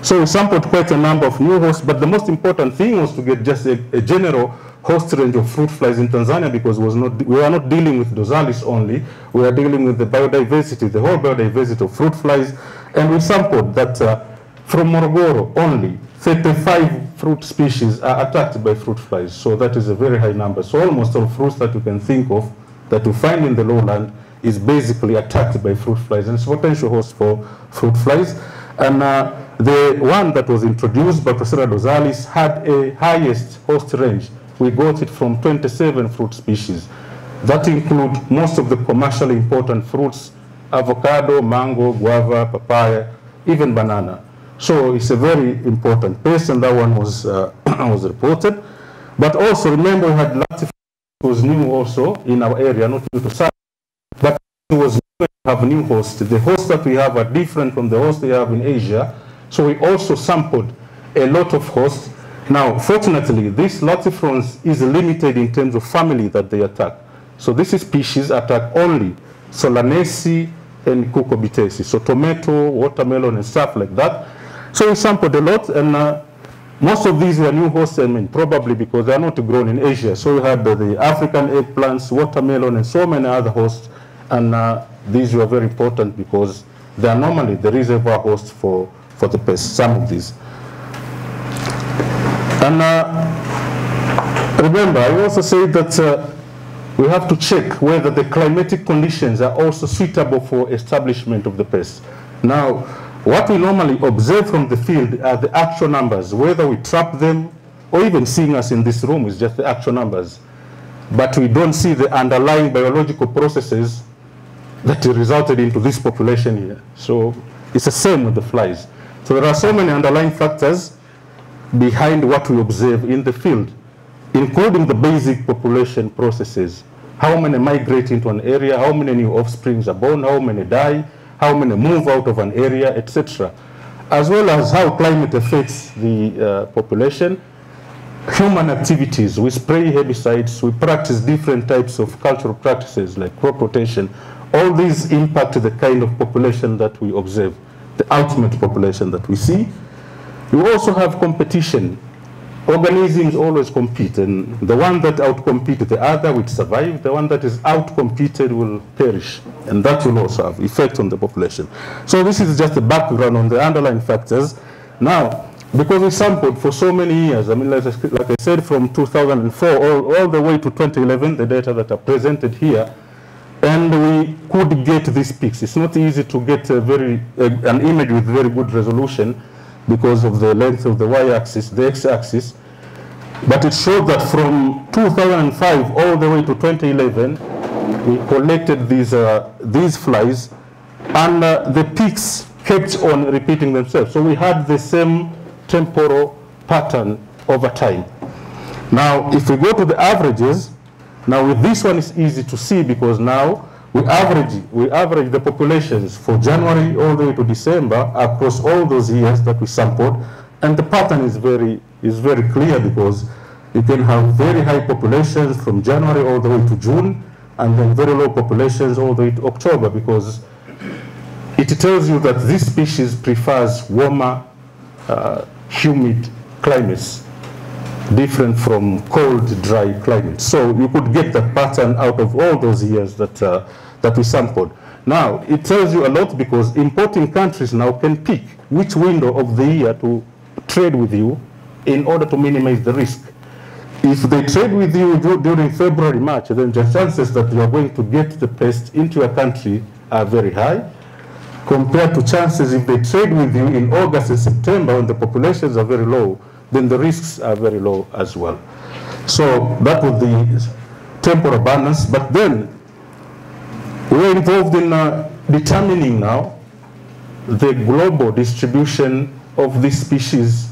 So we sampled quite a number of new hosts, but the most important thing was to get just a general host range of fruit flies in Tanzania, because we were not dealing with Dorsalis only, we were dealing with the biodiversity, the whole biodiversity of fruit flies, and we sampled that from Morogoro only, 35 fruit species are attacked by fruit flies, so that is a very high number. So almost all fruits that you can think of that you find in the lowland is basically attacked by fruit flies, and it's a potential host for fruit flies. And the one that was introduced, Bactrocera dorsalis, had a highest host range. We got it from 27 fruit species. That include most of the commercially important fruits, avocado, mango, guava, papaya, even banana. So it's a very important pest, and that one was, was reported. But also remember, we had latifrons was new also in our area, not new to science, but it was new to have new hosts. The hosts that we have are different from the hosts we have in Asia. So we also sampled a lot of hosts. Now, fortunately, this latifrons is limited in terms of family that they attack. So this species attack only Solanacea and Cucurbitaceae. So tomato, watermelon, and stuff like that. So we sampled a lot, and most of these were new hosts, I mean, probably because they are not grown in Asia. So we had the African eggplants, watermelon, and so many other hosts. And these were very important because they are normally the reservoir hosts for the pest, some of these. And remember, I also said that we have to check whether the climatic conditions are also suitable for establishment of the pest. Now, what we normally observe from the field are the actual numbers. Whether we trap them or even seeing us in this room is just the actual numbers. But we don't see the underlying biological processes that resulted into this population here. So it's the same with the flies. So there are so many underlying factors behind what we observe in the field, including the basic population processes. How many migrate into an area, how many new offsprings are born, how many die, how many move out of an area, etc. As well as how climate affects the population. Human activities, we spray herbicides, we practice different types of cultural practices like crop rotation. All these impact the kind of population that we observe, the ultimate population that we see. We also have competition. Organisms always compete, and the one that outcompetes the other will survive. The one that is outcompeted will perish, and that will also have effect on the population. So this is just the background on the underlying factors. Now, because we sampled for so many years, I mean, like I said, from 2004 all the way to 2011, the data that are presented here, and we could get these peaks. It's not easy to get an image with very good resolution because of the length of the y-axis, the x-axis. But it showed that from 2005 all the way to 2011, we collected these flies, and the peaks kept on repeating themselves. So we had the same temporal pattern over time. Now, if we go to the averages, now with this one it's easy to see because now we average the populations for January all the way to December across all those years that we sampled, and the pattern is very clear because you can have very high populations from January all the way to June, and then very low populations all the way to October, because it tells you that this species prefers warmer, humid climates, different from cold, dry climates. So you could get that pattern out of all those years that we sampled. Now, it tells you a lot because importing countries now can pick which window of the year to trade with you in order to minimize the risk. If they trade with you during February, March, then the chances that you are going to get the pest into your country are very high, compared to chances if they trade with you in August and September when the populations are very low, then the risks are very low as well. So that was the temporal balance. But then we're involved in determining now the global distribution of this species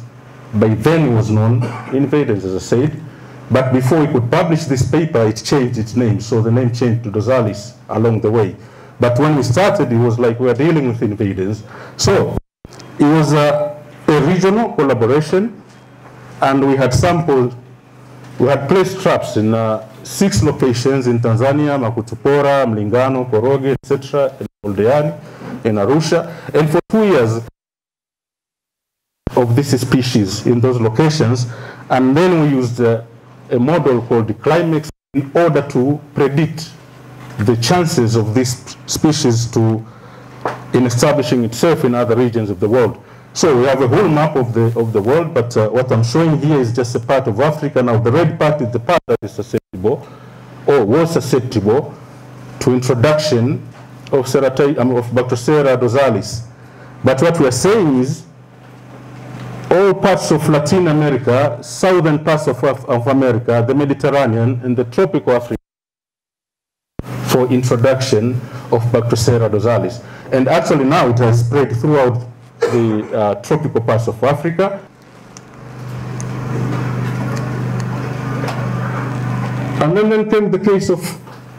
by then was known invaders, as I said. But before we could publish this paper, it changed its name. So the name changed to Dozalis along the way. But when we started, it was like we were dealing with invaders. So it was a regional collaboration, and we had sampled, we had placed traps in 6 locations in Tanzania: Makutupora, Mlingano, Koroge, etc., in Oldeani, in Arusha. And for 2 years of this species in those locations. And then we used a model called the Climax in order to predict the chances of this species in establishing itself in other regions of the world. So we have a whole map of the world, but what I'm showing here is just a part of Africa. Now the red part is the part that is susceptible, or was susceptible, to introduction of Bactrocera dorsalis. But what we are saying is all parts of Latin America, southern parts of America, the Mediterranean, and the tropical Africa for introduction of Bactrocera dorsalis. And actually now it has spread throughout the tropical parts of Africa. And then came the case of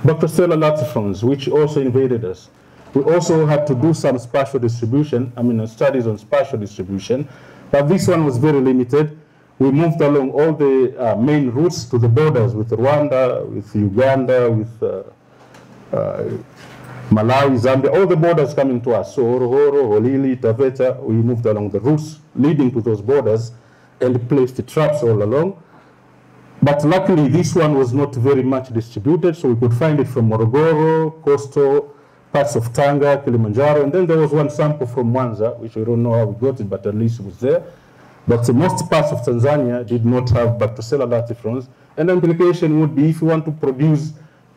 Bactrocera latifrons, which also invaded us. We also had to do some spatial distribution, studies on spatial distribution, but this one was very limited. We moved along all the main routes to the borders with Rwanda, with Uganda, with Malawi, Zambia, all the borders coming to us. So Horohoro, Holili, Taveta, we moved along the routes leading to those borders and placed the traps all along. But luckily, this one was not very much distributed, so we could find it from Morogoro, coastal parts of Tanga, Kilimanjaro, and then there was one sample from Mwanza, which we don't know how we got it, but at least it was there. But most parts of Tanzania did not have Bactrocera latifrons, and the implication would be if you want to produce,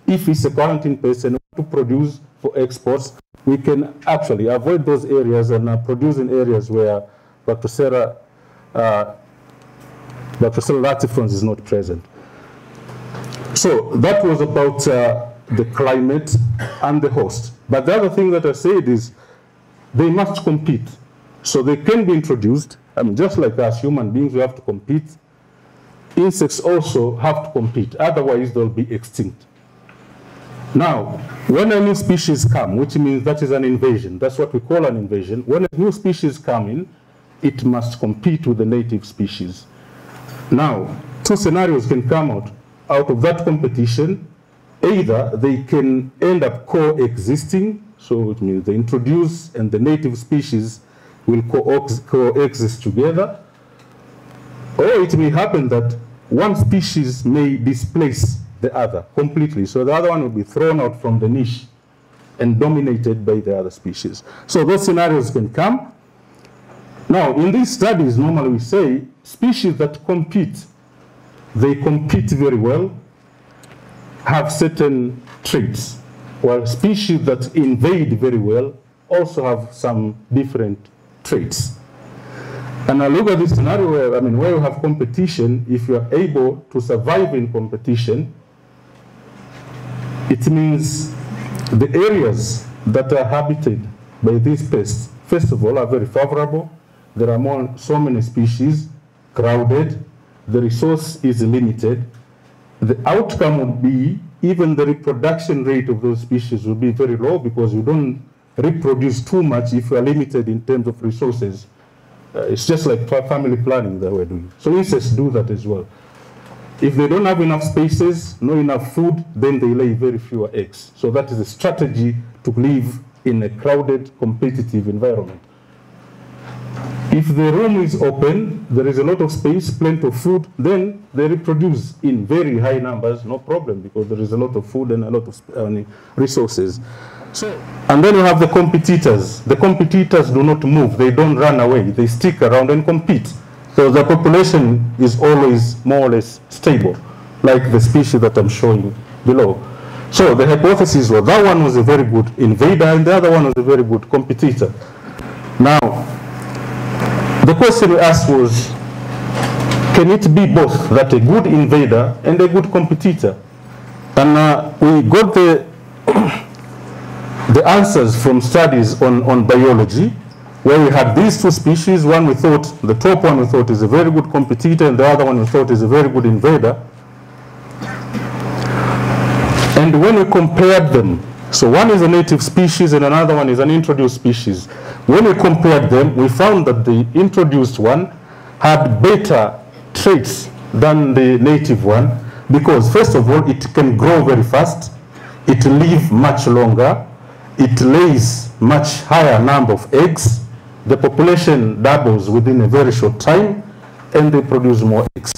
if it's a quarantine pest and want to produce for exports, we can actually avoid those areas and produce in areas where Bactrocera latifrons is not present. So that was about the climate and the host. But the other thing that I said is they must compete. So they can be introduced. Just like us human beings, we have to compete. Insects also have to compete. Otherwise, they'll be extinct. Now, when a new species come, which means that is an invasion, that's what we call an invasion. When a new species come in, it must compete with the native species. Now, 2 scenarios can come out of that competition. Either they can end up coexisting, so it means they introduce and the native species will coexist together, or it may happen that one species may displace the other completely, so the other one will be thrown out from the niche and dominated by the other species. So those scenarios can come. Now, in these studies, normally we say species that compete, they compete very well, have certain traits, while species that invade very well also have some different traits. And I look at this scenario where, where you have competition, if you are able to survive in competition, it means the areas that are habited by these pests, first of all, are very favorable. There are so many species, crowded, the resource is limited. The outcome would be even the reproduction rate of those species will be very low because you don't reproduce too much if you are limited in terms of resources. It's just like family planning that we're doing. So insects do that as well. If they don't have enough spaces, not enough food, then they lay very fewer eggs. So that is a strategy to live in a crowded, competitive environment. If the room is open, there is a lot of space, plenty of food, then they reproduce in very high numbers, no problem, because there is a lot of food and a lot of resources. So, and then you have the competitors. The competitors do not move, they don't run away, they stick around and compete. So the population is always more or less stable, like the species that I'm showing below. So the hypothesis was that one was a very good invader and the other one was a very good competitor. Now, the question we asked was, can it be both, that a good invader and a good competitor? And we got the answers from studies on biology, where we had these two species. One we thought, the top one we thought is a very good competitor, and the other one we thought is a very good invader. And when we compared them, so one is a native species and another one is an introduced species. When we compared them, we found that the introduced one had better traits than the native one, because first of all, it can grow very fast, it lives much longer, it lays much higher number of eggs, the population doubles within a very short time, and they produce more eggs.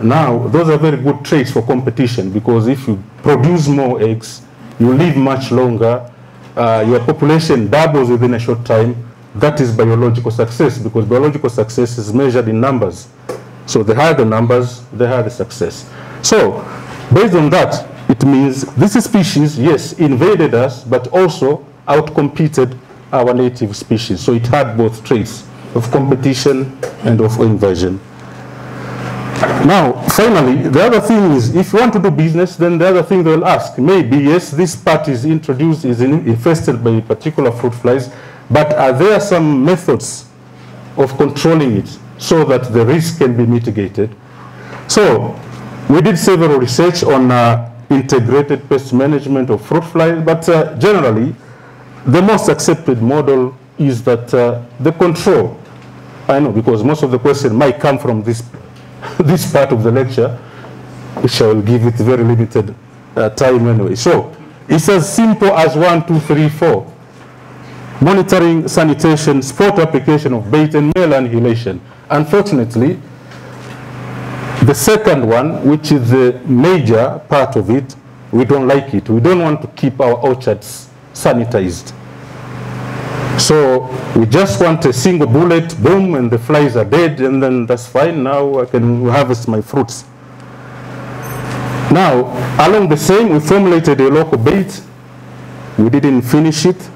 Now, those are very good traits for competition, because if you produce more eggs, you live much longer, your population doubles within a short time. That is biological success, because biological success is measured in numbers. So the higher the numbers, the higher the success. So, based on that, it means this species, yes, invaded us, but also outcompeted our native species. So it had both traits of competition and of invasion. Now, finally, the other thing is, if you want to do business, then the other thing they'll ask, maybe, yes, this part is introduced, is infested by particular fruit flies, but are there some methods of controlling it so that the risk can be mitigated? So, we did several research on integrated pest management of fruit flies, but generally, the most accepted model is that the control, I know, because most of the question might come from this part of the lecture, which I will give it very limited time anyway. So, it's as simple as 1, 2, 3, 4. Monitoring, sanitation, spot application of bait, and male annihilation. Unfortunately, the second one, which is the major part of it, we don't like it. We don't want to keep our orchards sanitized. So we just want a single bullet, boom, and the flies are dead, and then that's fine. Now I can harvest my fruits. Now, along the same, we formulated a local bait. We didn't finish it.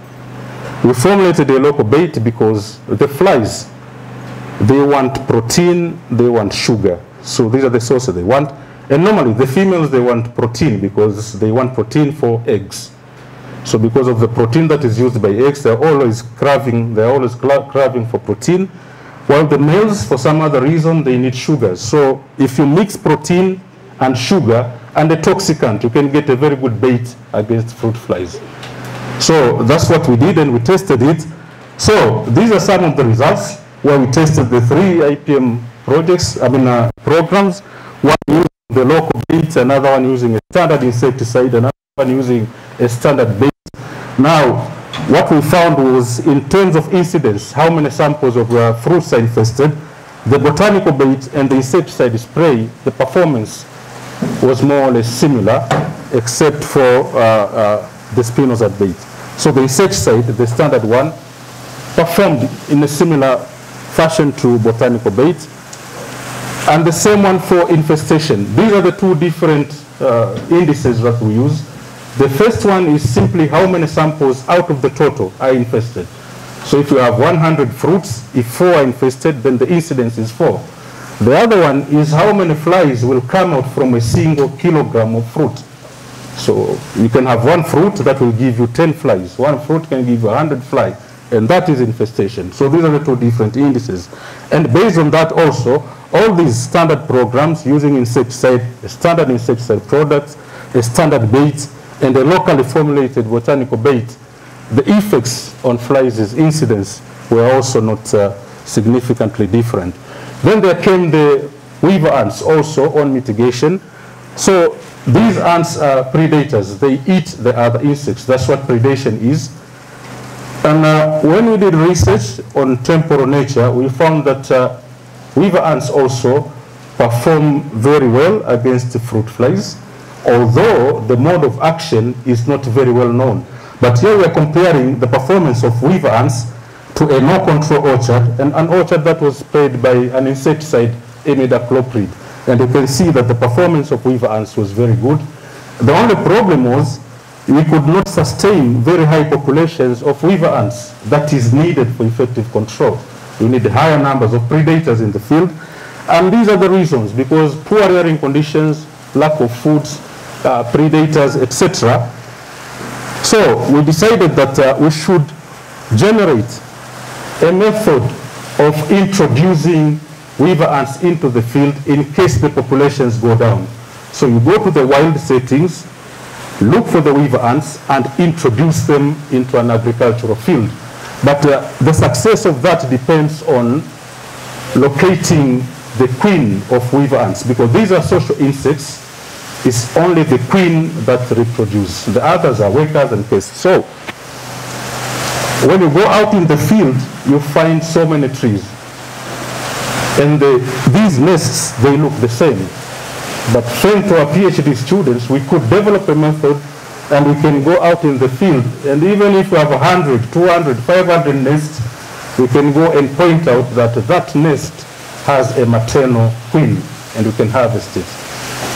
We formulated a local bait because the flies, they want protein, they want sugar. So these are the sources they want. And normally the females, they want protein because they want protein for eggs. So because of the protein that is used by eggs, they're always craving for protein. While the males, for some other reason, they need sugar. So if you mix protein and sugar and a toxicant, you can get a very good bait against fruit flies. So that's what we did, and we tested it. So these are some of the results where we tested the 3 IPM programs. One using the local bait, another one using a standard insecticide, another one using a standard bait. Now, what we found was, in terms of incidence, how many samples of fruits are infested, the botanical bait and the insecticide spray, the performance was more or less similar, except for the spinosad bait. So the insecticide, the standard one, performed in a similar fashion to botanical bait, and the same one for infestation. These are the 2 different indices that we use. The first one is simply how many samples out of the total are infested. So if you have 100 fruits, if 4 are infested, then the incidence is 4. The other one is how many flies will come out from a single kilogram of fruit. So you can have 1 fruit that will give you 10 flies. 1 fruit can give you 100 flies, and that is infestation. So these are the 2 different indices. And based on that also, all these standard programs using insecticide, a standard insecticide product, a standard bait, and a locally formulated botanical bait, the effects on flies' incidence were also not significantly different. Then there came the weaver ants also on mitigation. So these ants are predators. They eat the other insects. That's what predation is. And when we did research on temporal nature, we found that weaver ants also perform very well against the fruit flies, although the mode of action is not very well known. But here we are comparing the performance of weaver ants to a no-control orchard, and an orchard that was sprayed by an insecticide, imidacloprid. And you can see that the performance of weaver ants was very good. The only problem was we could not sustain very high populations of weaver ants that is needed for effective control. You need higher numbers of predators in the field. And these are the reasons, because poor rearing conditions, lack of food, predators, etc. So we decided that we should generate a method of introducing weaver ants into the field in case the populations go down. So you go to the wild settings, look for the weaver ants, and introduce them into an agricultural field. But the success of that depends on locating the queen of weaver ants, because these are social insects. It's only the queen that reproduce. The others are workers and pests. So when you go out in the field, you find so many trees. And these nests, they look the same. But thanks to our PhD students, we could develop a method and we can go out in the field. And even if we have 100, 200, 500 nests, we can go and point out that that nest has a maternal queen and we can harvest it.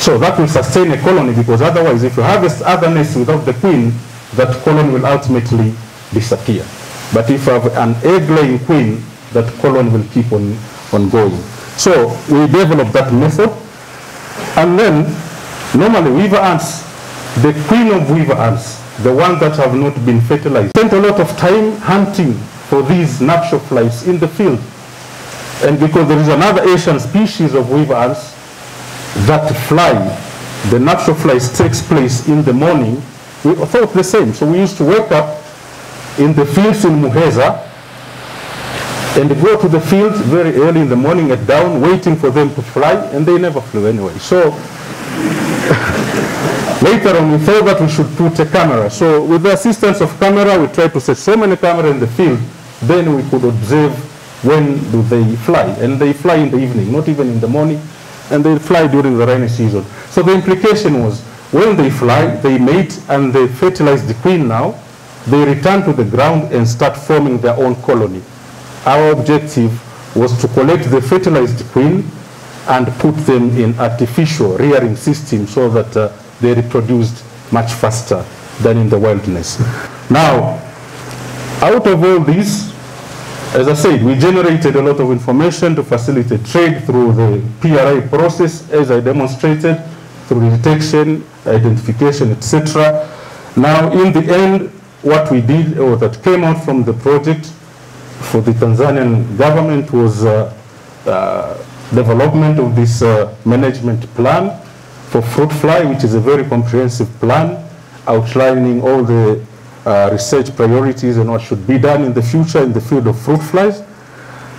So that will sustain a colony, because otherwise if you harvest other nests without the queen, that colony will ultimately disappear. But if you have an egg-laying queen, that colony will keep on going. So we developed that method. And then normally weaver ants, the queen of weaver ants, the ones that have not been fertilized, spent a lot of time hunting for these nuptial flies in the field. And because there is another Asian species of weaver ants that fly, the nuptial flies takes place in the morning, we thought the same. So we used to wake up in the fields in Muheza and go to the field very early in the morning at dawn, waiting for them to fly, and they never flew anyway. So later on we thought that we should put a camera. So with the assistance of camera, we tried to set so many cameras in the field, then we could observe when do they fly. And they fly in the evening, not even in the morning, and they fly during the rainy season. So the implication was, when they fly, they mate and they fertilize the queen now, they return to the ground and start forming their own colony. Our objective was to collect the fertilized queen and put them in artificial rearing systems so that they reproduced much faster than in the wilderness. Now, out of all this, as I said, we generated a lot of information to facilitate trade through the PRI process, as I demonstrated, through detection, identification, etc. Now, in the end, what we did, or that came out from the project for the Tanzanian government, was development of this management plan for fruit fly, which is a very comprehensive plan outlining all the research priorities and what should be done in the future in the field of fruit flies.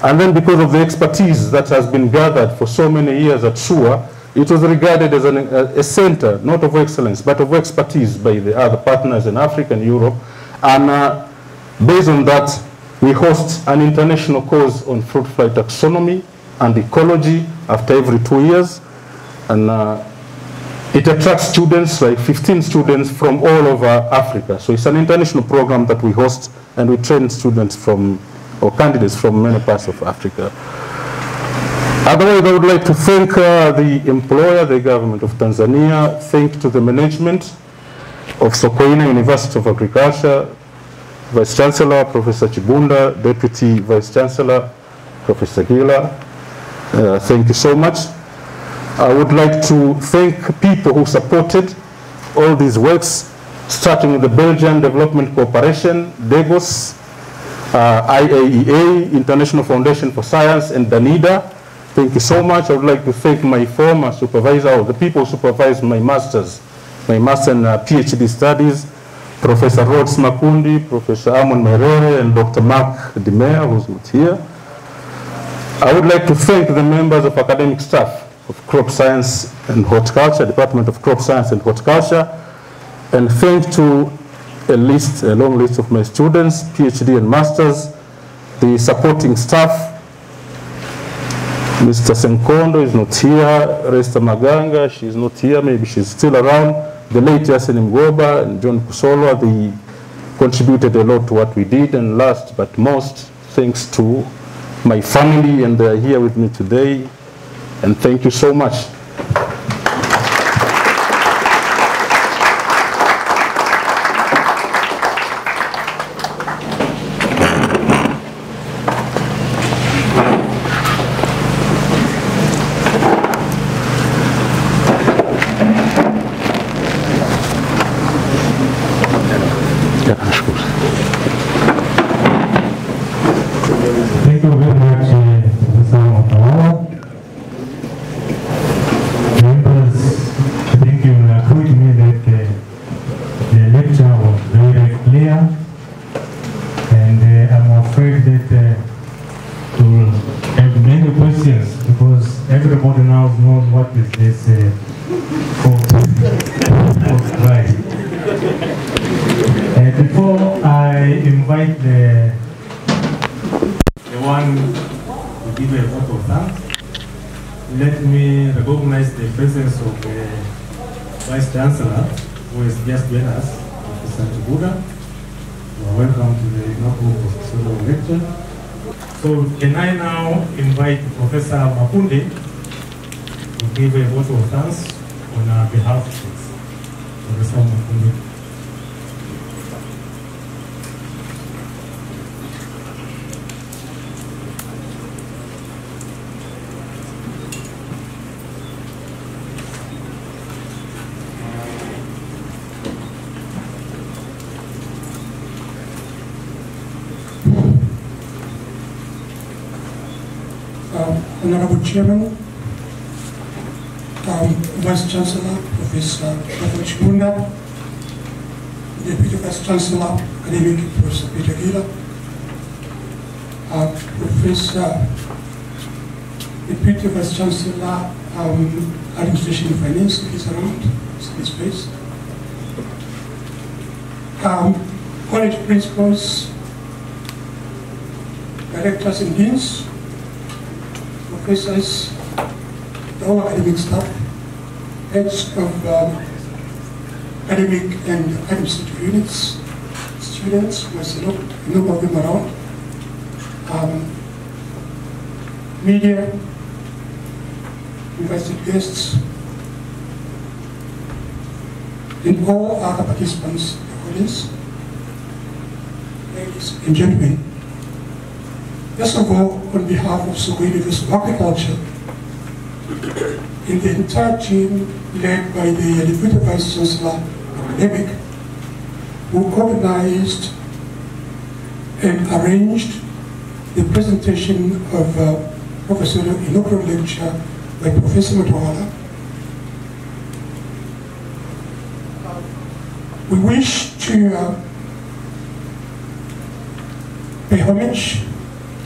And then because of the expertise that has been gathered for so many years at SUA, it was regarded as a center, not of excellence, but of expertise by the other partners in Africa and Europe. And based on that, we host an international course on fruit fly taxonomy and ecology after every 2 years. And it attracts students, like 15 students from all over Africa. So it's an international program that we host, and we train students from, or candidates from many parts of Africa. Otherwise, I would like to thank the employer, the government of Tanzania, thank to the management of Sokoine University of Agriculture, Vice Chancellor, Professor Chibunda, Deputy Vice Chancellor, Professor Gila. Thank you so much. I would like to thank people who supported all these works, starting with the Belgian Development Corporation, DEGOS, IAEA, International Foundation for Science, and DANIDA. Thank you so much. I would like to thank my former supervisor, or the people who supervised my master's and PhD studies, Professor Rhodes Makundi, Professor Amon Merere, and Dr. Mark Demer, who's not here. I would like to thank the members of academic staff of Crop Science and Horticulture, Department of Crop Science and Horticulture, and thank to a long list of my students, PhD and masters, the supporting staff. Mr. Senkondo is not here, Resta Maganga, she's not here, maybe she's still around. The late Yasin Mgoba and John Kusolwa, they contributed a lot to what we did. And last but most, thanks to my family, and they're here with me today. And thank you so much. afraid that to have many questions because everybody now knows what is this right. Before I invite the one to give a vote of thanks, let me recognize the presence of the Vice Chancellor who has just joined us, Professor Chibuda. Welcome to the inaugural professorial lecture. So can I now invite Professor Makunde to give a vote of thanks on our behalf, please. Professor Makunde. Honorable Chairman, Vice Chancellor, Professor Chimunda, Deputy Vice Chancellor, Academic Professor Peter Gila, Professor Deputy Vice Chancellor, Administration and Finance, if he's around, in his space. College principals, directors and deans, professors, the whole academic staff, heads of academic and administrative units, students, there's a number of them around, media, invited guests, and all other participants in the audience, ladies and gentlemen. First of all, on behalf of Sokoto University of Agriculture, and the entire team led by the Deputy Vice Chancellor Academic, who organized and arranged the presentation of professorial inaugural lecture by Professor Mwatawala. We wish to pay homage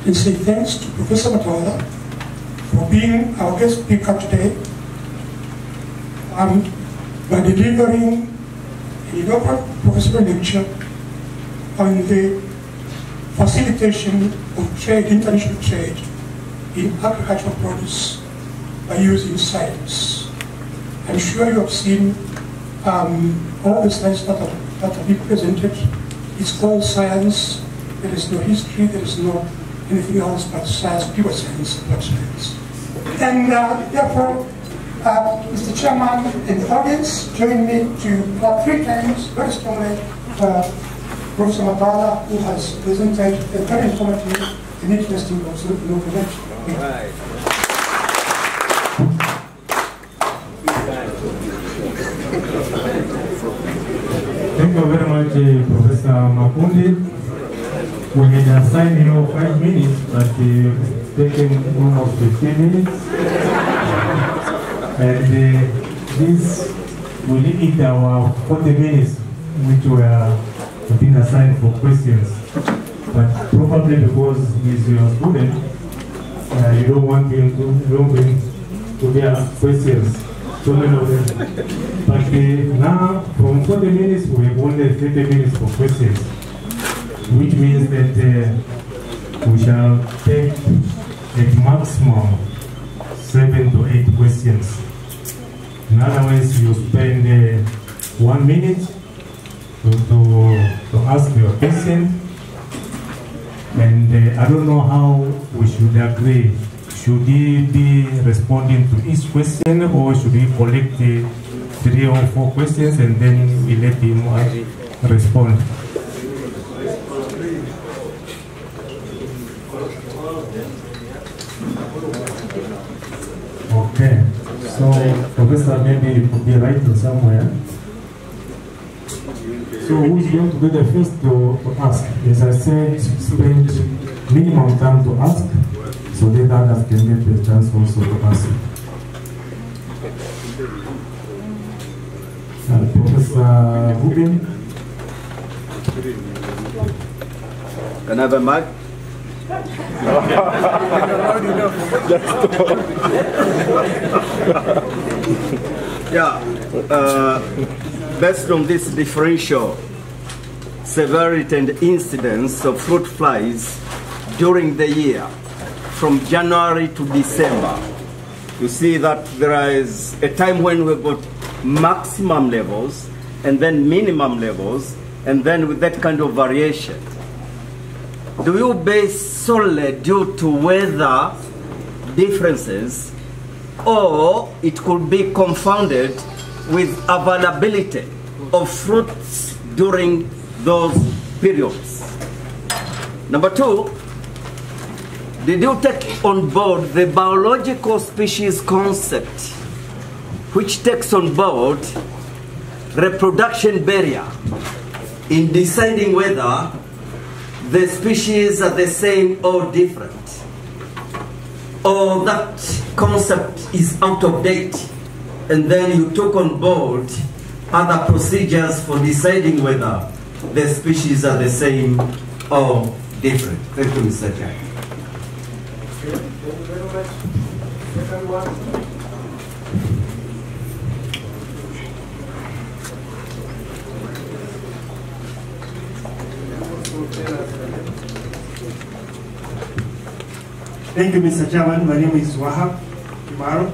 and say thanks to Professor Mwatawala for being our guest speaker today by delivering an inaugural professorial lecture on the facilitation of trade, international trade in agricultural produce by using science. I'm sure you have seen all the slides that have been presented. It's all science. There is no history. There is no anything else but science, pure science, blood science. And therefore, Mr. Chairman and the audience, join me to clap 3 times very strongly for Professor Mwatawala, who has presented a very informative and interesting lecture. Thank you very much, Professor Makunde. We had assigned 5 minutes, but it's taken almost 15 minutes. And this will limit our 40 minutes, which were been assigned for questions. But probably because he's your student, you don't want him to their questions, so many of them. But now, from 40 minutes, we have only 30 minutes for questions, which means that we shall take at maximum 7 to 8 questions. In other words, you spend 1 minute to ask your question, and I don't know how we should agree. Should he be responding to each question, or should we collect 3 or 4 questions and then we let him respond? Okay, so Professor, maybe you could be writing somewhere. So who's going to be the first to ask? As I said, spend minimum time to ask, so that others can get the chance also to ask. Professor Ruben. Can I have a mic? Based on this differential severity and incidence of fruit flies during the year, from January to December, you see that there is a time when we've got maximum levels and then minimum levels, and then with that kind of variation. Do you base solely due to weather differences, or it could be confounded with availability of fruits during those periods? Number two, did you take on board the biological species concept, which takes on board reproduction barrier in deciding whether the species are the same or different, or that concept is out of date, and then you took on board other procedures for deciding whether the species are the same or different? Thank you, Mr. Chair. Second one. Thank you, Mr. Chairman. My name is Wahab Kimaro.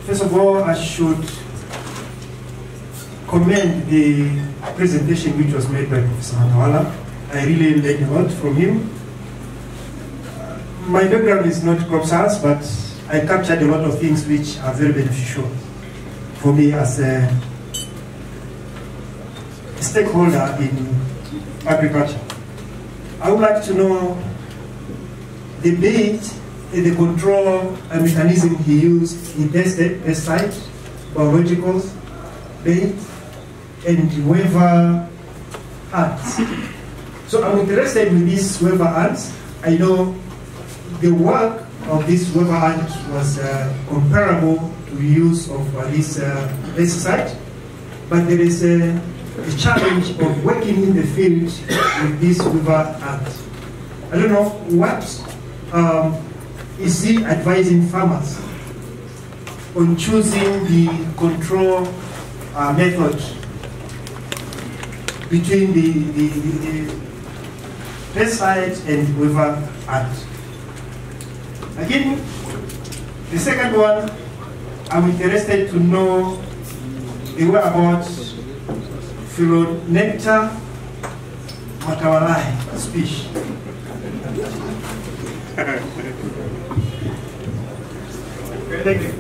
First of all, I should commend the presentation which was made by Professor Mwatawala. I really learned a lot from him. My background is not crop science, but I captured a lot of things which are very beneficial for me as a stakeholder in agriculture. I would like to know the bait and the control mechanism he used. He tested pesticides, biologicals, bait, and weather ants. So I'm interested in these weather ants. I know the work of this weather ant was comparable to the use of this pesticide, but there is a challenge of working in the field with this weather ant. I don't know what is he advising farmers on choosing the control method between the pesticide and weather ant. Again, the second one, I'm interested to know the whereabouts Philonectar Mwatawala species. Thank you.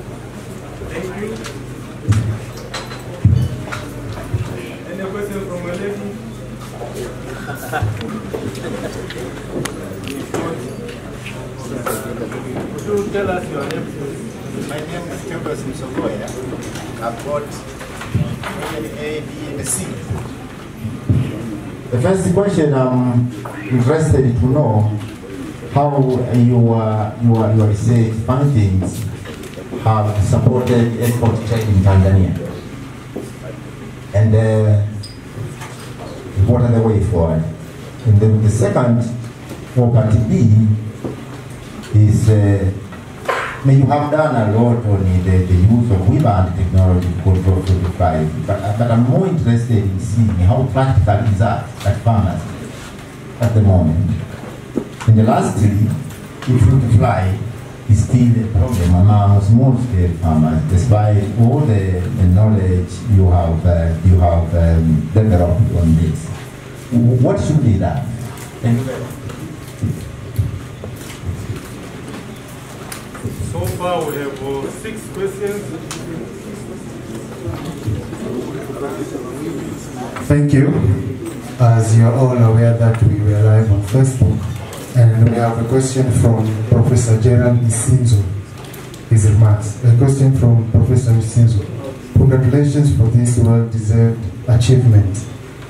Thank you. Any question from my lady? Could you tell us your name, please? My name is Jimz. I've got A, B, and C. The first question, I'm interested to know how your research findings have supported export trade in Tanzania, and what are the way forward. And then the second, for part B, is you have done a lot on the use of WeBand technology to control 45, but I'm more interested in seeing how practical is that farmers at the moment. And lastly, if fruit fly is still a problem among small-scale farmers, despite all the knowledge you have developed on this. What should be done? Thank you very much. So far we have 6 questions. Thank you. As you are all aware that we were live on Facebook, and we have a question from Professor Gerald Isinzo. His remarks. A question from Professor Isinzo. Congratulations for this well-deserved achievement.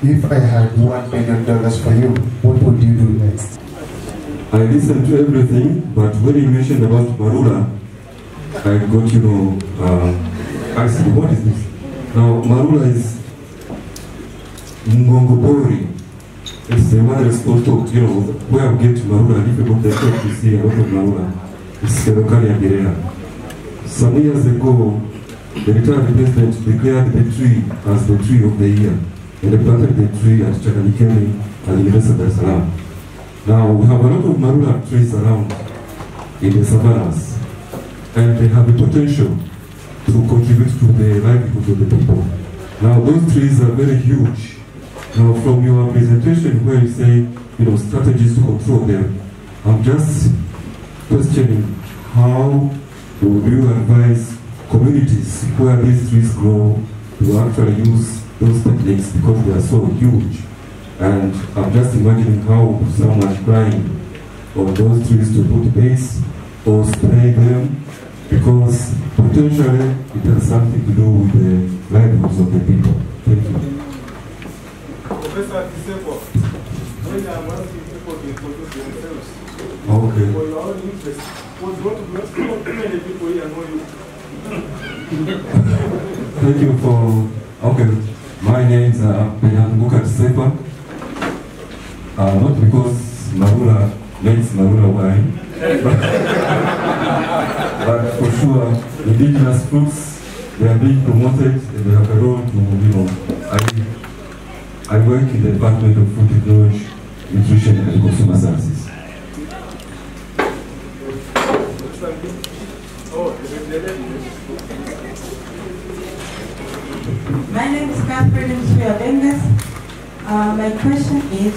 If I had $1 million for you, what would you do next? I listened to everything, but when you mentioned about Marula, I got, I said, what is this? Now, Marula is Ngongopori. it's the one responsible, you know, where we get to Marula, and if you go to the top, you see a lot of Marula. It's Kelokali Agirea. Some years ago, the retired president declared the tree as the tree of the year, and they planted the tree at Chakalikeni and the University of Dar es Salaam. Now, we have a lot of Marula trees around in the savannas, and they have the potential to contribute to the livelihood of the people. Now, those trees are very huge. Now, from your presentation where you say, you know, strategies to control them, I'm just questioning how would you advise communities where these trees grow to actually use those techniques because they are so huge. And I'm just imagining how someone trying on those trees to put base or spray them, because potentially it has something to do with the livelihoods of the people. Thank you. Professor Kiseko, when I'm asking people to introduce themselves, Okay. for your own interest, what's going to be asked, how many people here know you? Thank you for, okay, my name is Penyanguka Kisepa. Not because Marula makes Marula wine, but for sure, indigenous fruits, they are being promoted and they have a role to, you know, I work in the Department of Food Technology, Nutrition and Consumer Services. My name is Catherine Suyabengas. My question is,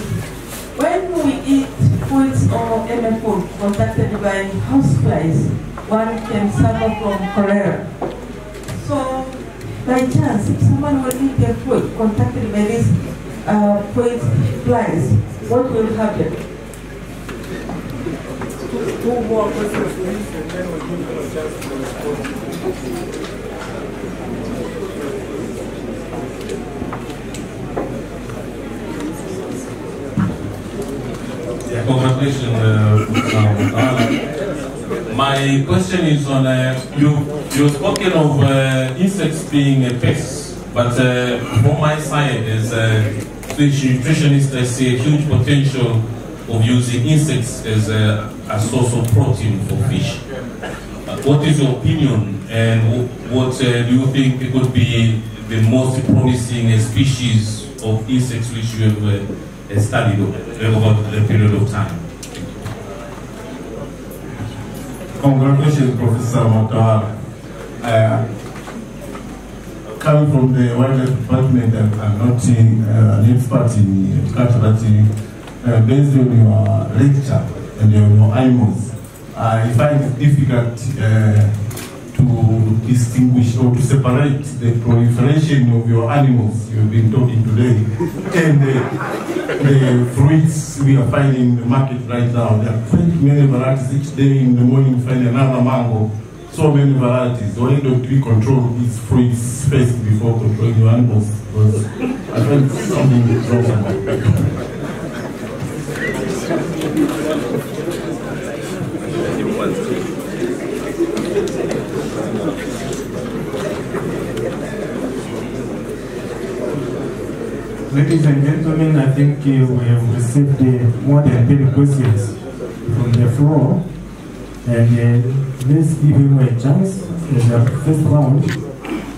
when we eat foods or any food contacted by houseflies, one can suffer from cholera. So, by chance, if someone will eat their food contacted by these food flies, what will happen? Two more questions, please, and then we'll give you a chance to respond. Yeah, congratulations, my question is on, you've spoken of insects being a pest, but from my side, as a fish nutritionist, I see a huge potential of using insects as a source of protein for fish. What is your opinion, and what do you think could be the most promising species of insects which you have studied over the period of time? Congratulations, Professor Mwatawala. Coming from the wildlife department, I'm not an expert in agriculture, but based on your lecture and your animals, I find it difficult to distinguish or to separate the proliferation of your animals you've been talking today and the fruits we are finding in the market right now. There are quite many varieties. Each day in the morning you find another mango. So many varieties. Why don't we control these fruits first before controlling your animals? Because I find something wrong about that. Ladies and gentlemen, I think we have received more than 10 questions from the floor. And let's give him a chance in the first round.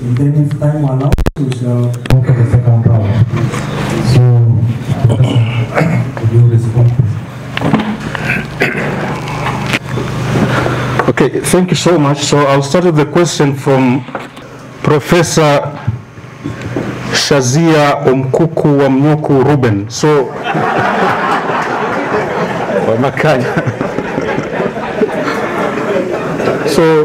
And then if time allows, we shall go for the second round. So, Professor, will you respond? Okay, thank you so much. So I'll start with the question from Professor Shazia Omkuku wa Mnyoku Ruben. So, so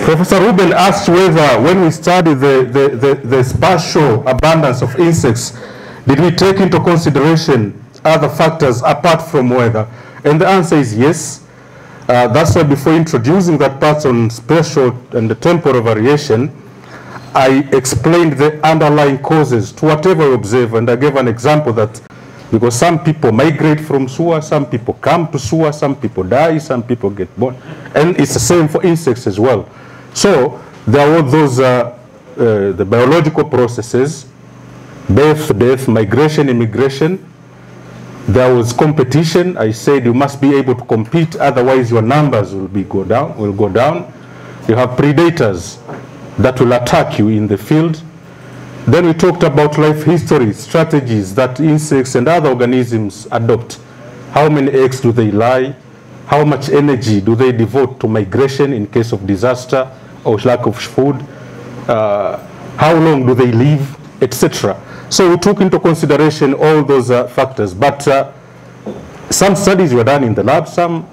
Professor Ruben asked whether when we study the spatial abundance of insects, did we take into consideration other factors apart from weather? And the answer is yes. That's why before introducing that part on spatial and the temporal variation, I explained the underlying causes to whatever we observe, and I gave an example that because some people migrate from sewer, some people come to sewer, some people die, some people get born, and it's the same for insects as well. So there were those the biological processes, birth, death, migration, immigration, There was competition. I said you must be able to compete, otherwise your numbers will go down. You have predators that will attack you in the field. Then we talked about life history, strategies that insects and other organisms adopt. How many eggs do they lay? How much energy do they devote to migration in case of disaster or lack of food? How long do they live, etc. So we took into consideration all those factors. But some studies were done in the lab, some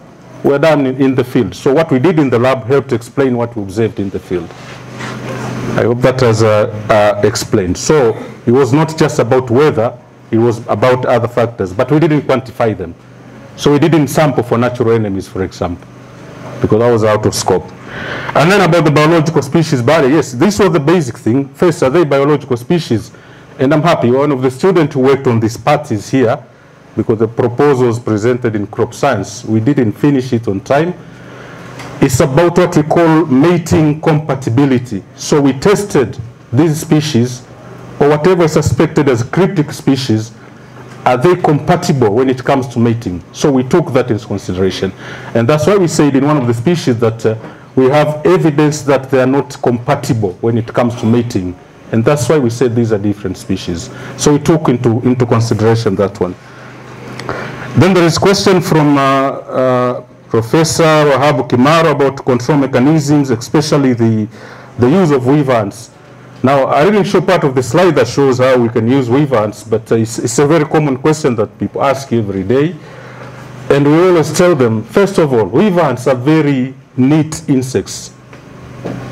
were done in the field. So what we did in the lab helped explain what we observed in the field. I hope that has explained. So it was not just about weather, it was about other factors, but we didn't quantify them. So we didn't sample for natural enemies, for example, because that was out of scope. And then about the biological species barrier, yes, this was the basic thing. First, are they biological species? And I'm happy, one of the students who worked on this part is here, because the proposal was presented in crop science. We didn't finish it on time. It's about what we call mating compatibility. So we tested these species, or whatever is suspected as cryptic species, are they compatible when it comes to mating? So we took that into consideration. And that's why we said in one of the species that we have evidence that they are not compatible when it comes to mating. And that's why we said these are different species. So we took into consideration that one. Then there is a question from Professor Wahabu Kimaro about control mechanisms, especially the use of weave ants. Now, I didn't show part of the slide that shows how we can use weave ants, but it's a very common question that people ask every day. And we always tell them, first of all, weave ants are very neat insects,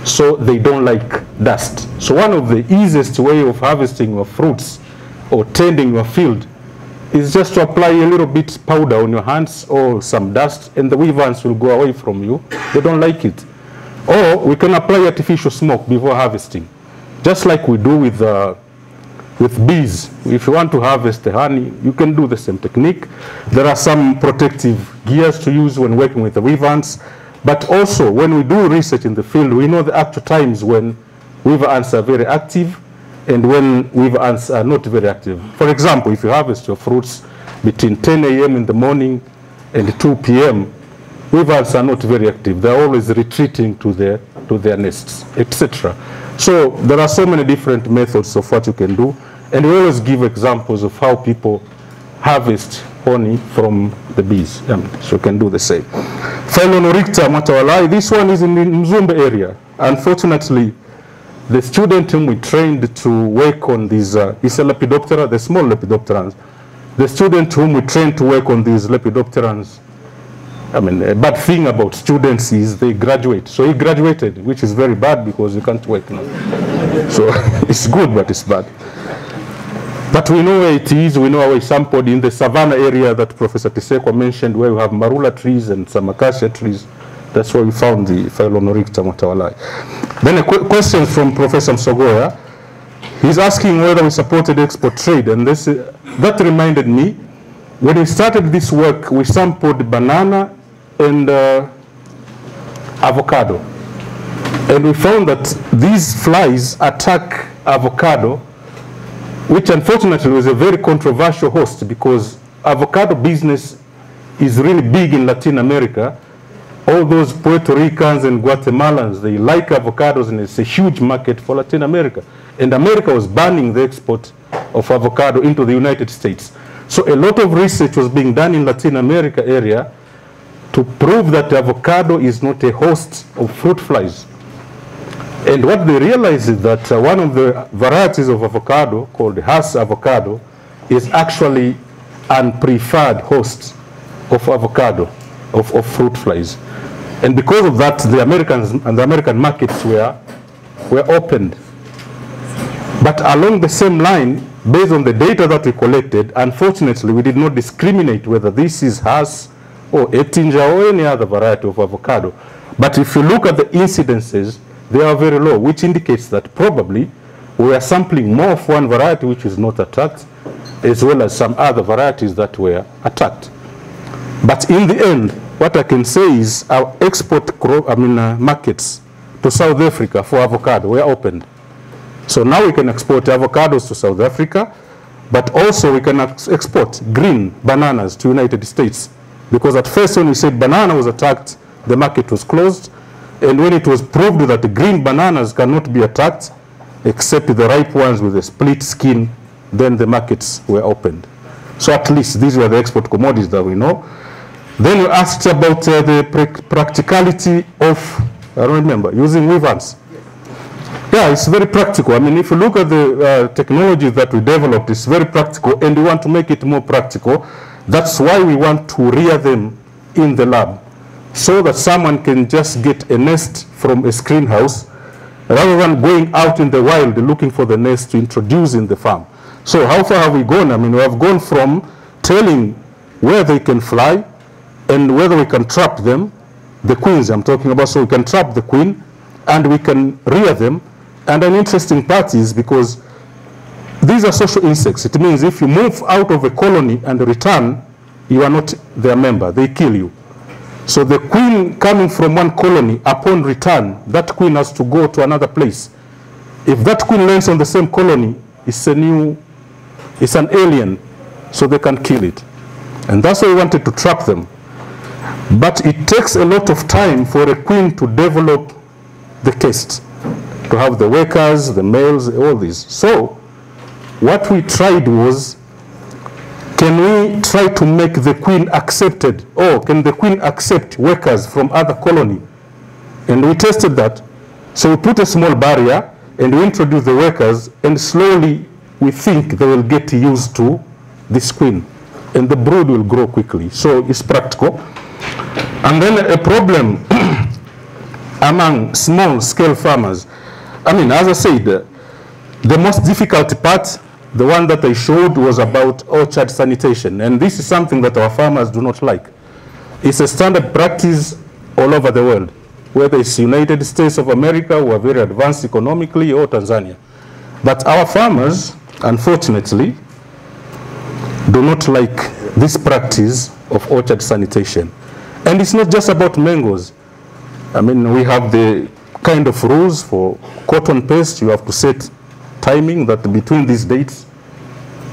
so they don't like dust. So one of the easiest way of harvesting your fruits or tending your field is just to apply a little bit powder on your hands or some dust, and the weave ants will go away from you. They don't like it. Or we can apply artificial smoke before harvesting, just like we do with bees. If you want to harvest the honey, you can do the same technique. There are some protective gears to use when working with the weave ants. But also, when we do research in the field, we know the actual times when weaver ants are very active and when weaver ants are not very active. For example, if you harvest your fruits between 10 a.m. in the morning and 2 p.m., weaver ants are not very active. They're always retreating to their nests, etc. So there are so many different methods of what you can do, and we always give examples of how people harvest honey from the bees. So you can do the same. Phyllonoricta Mwatawala, this one is in the Mzumbe area. Unfortunately, the student whom we trained to work on these, is a Lepidoptera, the small Lepidopterans. The student whom we trained to work on these Lepidopterans, I mean, a bad thing about students is they graduate. So he graduated, which is very bad because you can't work now. So it's good, but it's bad. But we know where it is. We know where we sampled in the savannah area that Professor Tisekwa mentioned, where we have marula trees and some acacia trees. That's where we found the Phyllonoricta Mwatawala. Then a question from Professor Msogoya. He's asking whether we supported export trade, and that reminded me, when we started this work, we sampled banana and avocado. And we found that these flies attack avocado, which unfortunately was a very controversial host because avocado business is really big in Latin America. All those Puerto Ricans and Guatemalans, they like avocados, and it's a huge market for Latin America. And America was banning the export of avocado into the United States. So a lot of research was being done in Latin America area to prove that avocado is not a host of fruit flies. And what they realized is that one of the varieties of avocado, called Hass avocado, is actually an preferred host of avocado, of fruit flies. And because of that, the Americans and the American markets were opened. But along the same line, based on the data that we collected, unfortunately, we did not discriminate whether this is Hass or Ettinger or any other variety of avocado. But if you look at the incidences, they are very low, which indicates that probably we are sampling more of one variety which is not attacked, as well as some other varieties that were attacked. But in the end, what I can say is our export markets to South Africa for avocado were opened. So now we can export avocados to South Africa. but also we can export green bananas to United States. Because at first when we said banana was attacked, the market was closed. And when it was proved that the green bananas cannot be attacked, except the ripe ones with a split skin, then the markets were opened. So at least these were the export commodities that we know. Then you asked about the practicality of, I don't remember, using weavers. Yeah, it's very practical. I mean, if you look at the technology that we developed, it's very practical, and we want to make it more practical. That's why we want to rear them in the lab, so that someone can just get a nest from a screen house, rather than going out in the wild looking for the nest to introduce in the farm. So how far have we gone? I mean, we have gone from telling where they can fly and whether we can trap them, the queens I'm talking about, so we can trap the queen and we can rear them. And an interesting part is because these are social insects. It means if you move out of a colony and return, you are not their member, they kill you. So the queen coming from one colony, upon return, that queen has to go to another place. If that queen lands on the same colony, it's an alien, so they can kill it. And that's why we wanted to trap them. But it takes a lot of time for a queen to develop the caste, to have the workers, the males, all these. So what we tried was, can we try to make the queen accepted, or can the queen accept workers from other colony? And we tested that. So we put a small barrier and we introduce the workers, and slowly we think they will get used to this queen and the brood will grow quickly. So it's practical. And then a problem among small scale farmers. I mean, as I said, the most difficult part, the one that I showed, was about orchard sanitation. And this is something that our farmers do not like. It's a standard practice all over the world, whether it's United States of America, who are very advanced economically, or Tanzania. But our farmers, unfortunately, do not like this practice of orchard sanitation. And it's not just about mangoes. I mean, we have the kind of rules for cotton paste. You have to set timing that between these dates,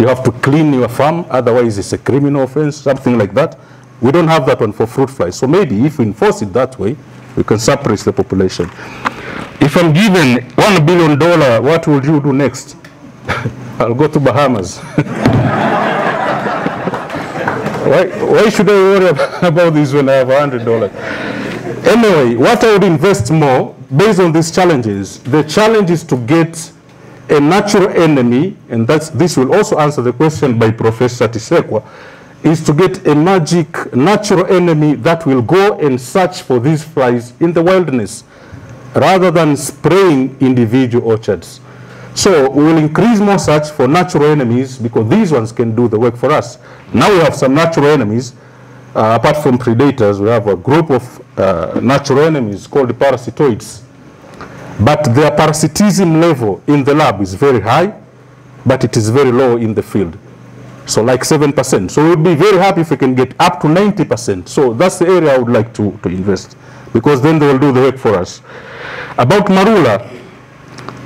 you have to clean your farm, otherwise it's a criminal offense, something like that. We don't have that one for fruit flies. So maybe if we enforce it that way, we can suppress the population. If I'm given $1 billion, what will you do next? I'll go to Bahamas. Why should I worry about this when I have $100? Anyway, what I would invest more, based on these challenges, the challenge is to get a natural enemy, and this will also answer the question by Professor Tisekwa, is to get a magic natural enemy that will go and search for these flies in the wilderness, rather than spraying individual orchards. So we will increase more search for natural enemies, because these ones can do the work for us. Now we have some natural enemies. Apart from predators, we have a group of natural enemies called the parasitoids. But their parasitism level in the lab is very high, but it is very low in the field. So like 7%. So we'll be very happy if we can get up to 90%. So that's the area I would like to invest, because then they will do the work for us. About marula.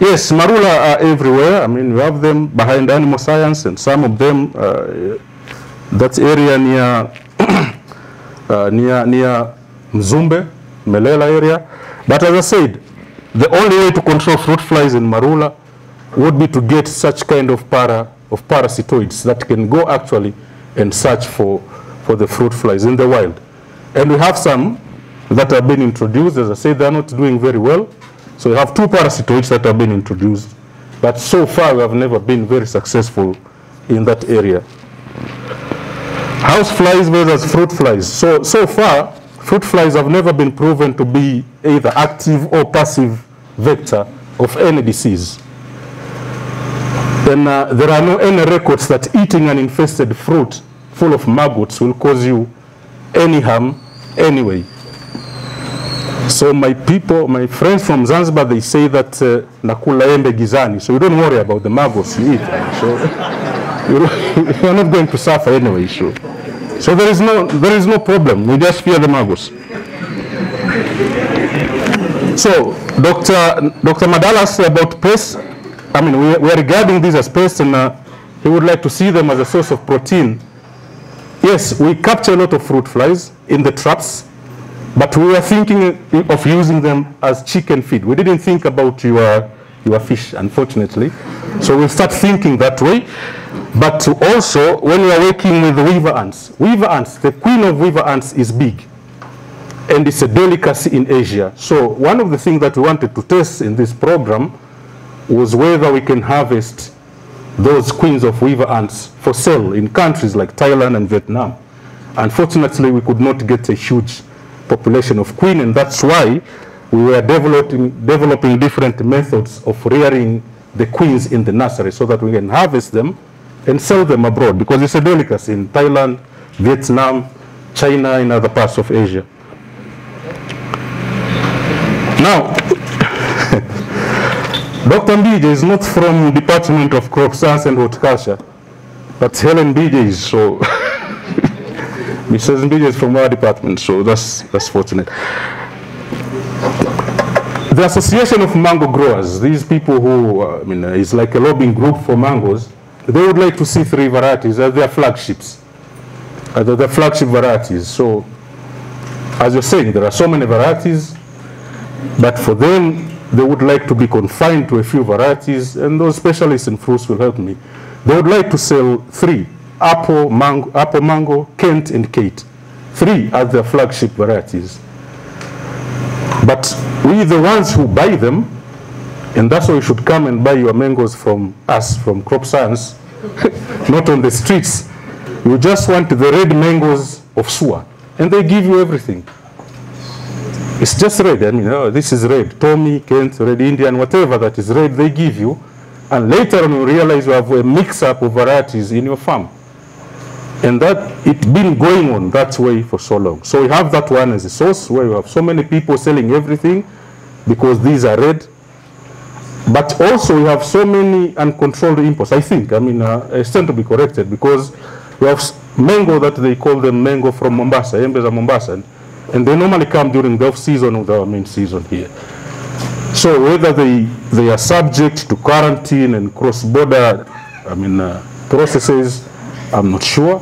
Yes, marula are everywhere. I mean, we have them behind animal science, and some of them, that area near Mzumbe, Melela area. But as I said, the only way to control fruit flies in marula would be to get such kind of parasitoids that can go actually and search for the fruit flies in the wild. And we have some that have been introduced. As I said, they're not doing very well. So we have 2 parasitoids that have been introduced. But so far, we have never been very successful in that area. House flies versus fruit flies. So far, fruit flies have never been proven to be either active or passive vector of any disease. Then there are no any records that eating an infested fruit full of maggots will cause you any harm anyway. So my friends from Zanzibar, they say that nakula embe gizani, so you don't worry about the maggots you eat. So you're not going to suffer anyway. So there is no problem. We just fear the maggots. So Dr. Madala said about pests. I mean, we are regarding these as pests, and he would like to see them as a source of protein. Yes, we capture a lot of fruit flies in the traps, but we were thinking of using them as chicken feed. We didn't think about your fish, unfortunately. So we'll start thinking that way. But also, when we are working with weaver ants, the queen of weaver ants is big, and it's a delicacy in Asia. So one of the things that we wanted to test in this program was whether we can harvest those queens of weaver ants for sale in countries like Thailand and Vietnam. Unfortunately, we could not get a huge population of queen, and that's why we were developing different methods of rearing the queens in the nursery so that we can harvest them and sell them abroad, because it's a delicacy in Thailand, Vietnam, China, and other parts of Asia. Now, Dr. Mbije is not from Department of Crop Science and Horticulture, but Helen Mbije is, so Mrs. Mbije is from our department, so that's fortunate. The Association of Mango Growers, these people who, is like a lobbying group for mangoes, they would like to see 3 varieties as their flagships, their flagship varieties. So, as you're saying, there are so many varieties, but for them, they would like to be confined to a few varieties, and those specialists in fruits will help me. They would like to sell 3, apple, mango, Kent, and Kate. 3 as their flagship varieties. But we, the ones who buy them, and that's why you should come and buy your mangoes from us, from Crop Science, not on the streets. You just want the red mangoes of Sua, and they give you everything. It's just red. Oh, this is red. Tommy, Kent, Red Indian, whatever that is red, they give you. And later on, you realize you have a mix-up of varieties in your farm. And that, it's been going on that way for so long. So we have that one as a source where you have so many people selling everything because these are red. But also we have so many uncontrolled imports. I think, I stand to be corrected, because we have mango that they call them mango from Mombasa, Embes are Mombasa. And they normally come during the off-season of our main season here. So whether they are subject to quarantine and cross-border, processes, I'm not sure.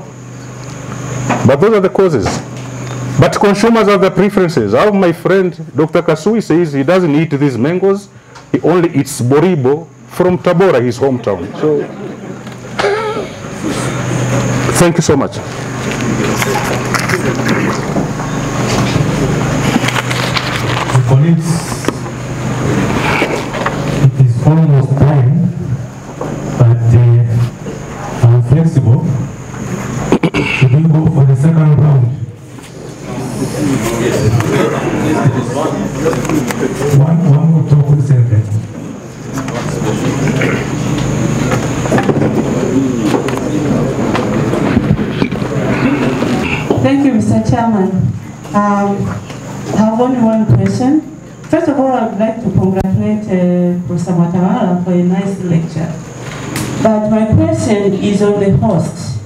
But those are the causes. But consumers have their preferences. I have my friend, Dr. Kasui, says he doesn't eat these mangoes. He only eats boribo from Tabora, his hometown. So, thank you so much. Colleagues, it is almost time, but I'm flexible. Should we go for the second round? One more talk with sentence. Thank you, Mr. Chairman. I have only one question. First of all, I would like to congratulate Prof. Mwatawala for a nice lecture. But my question is on the host.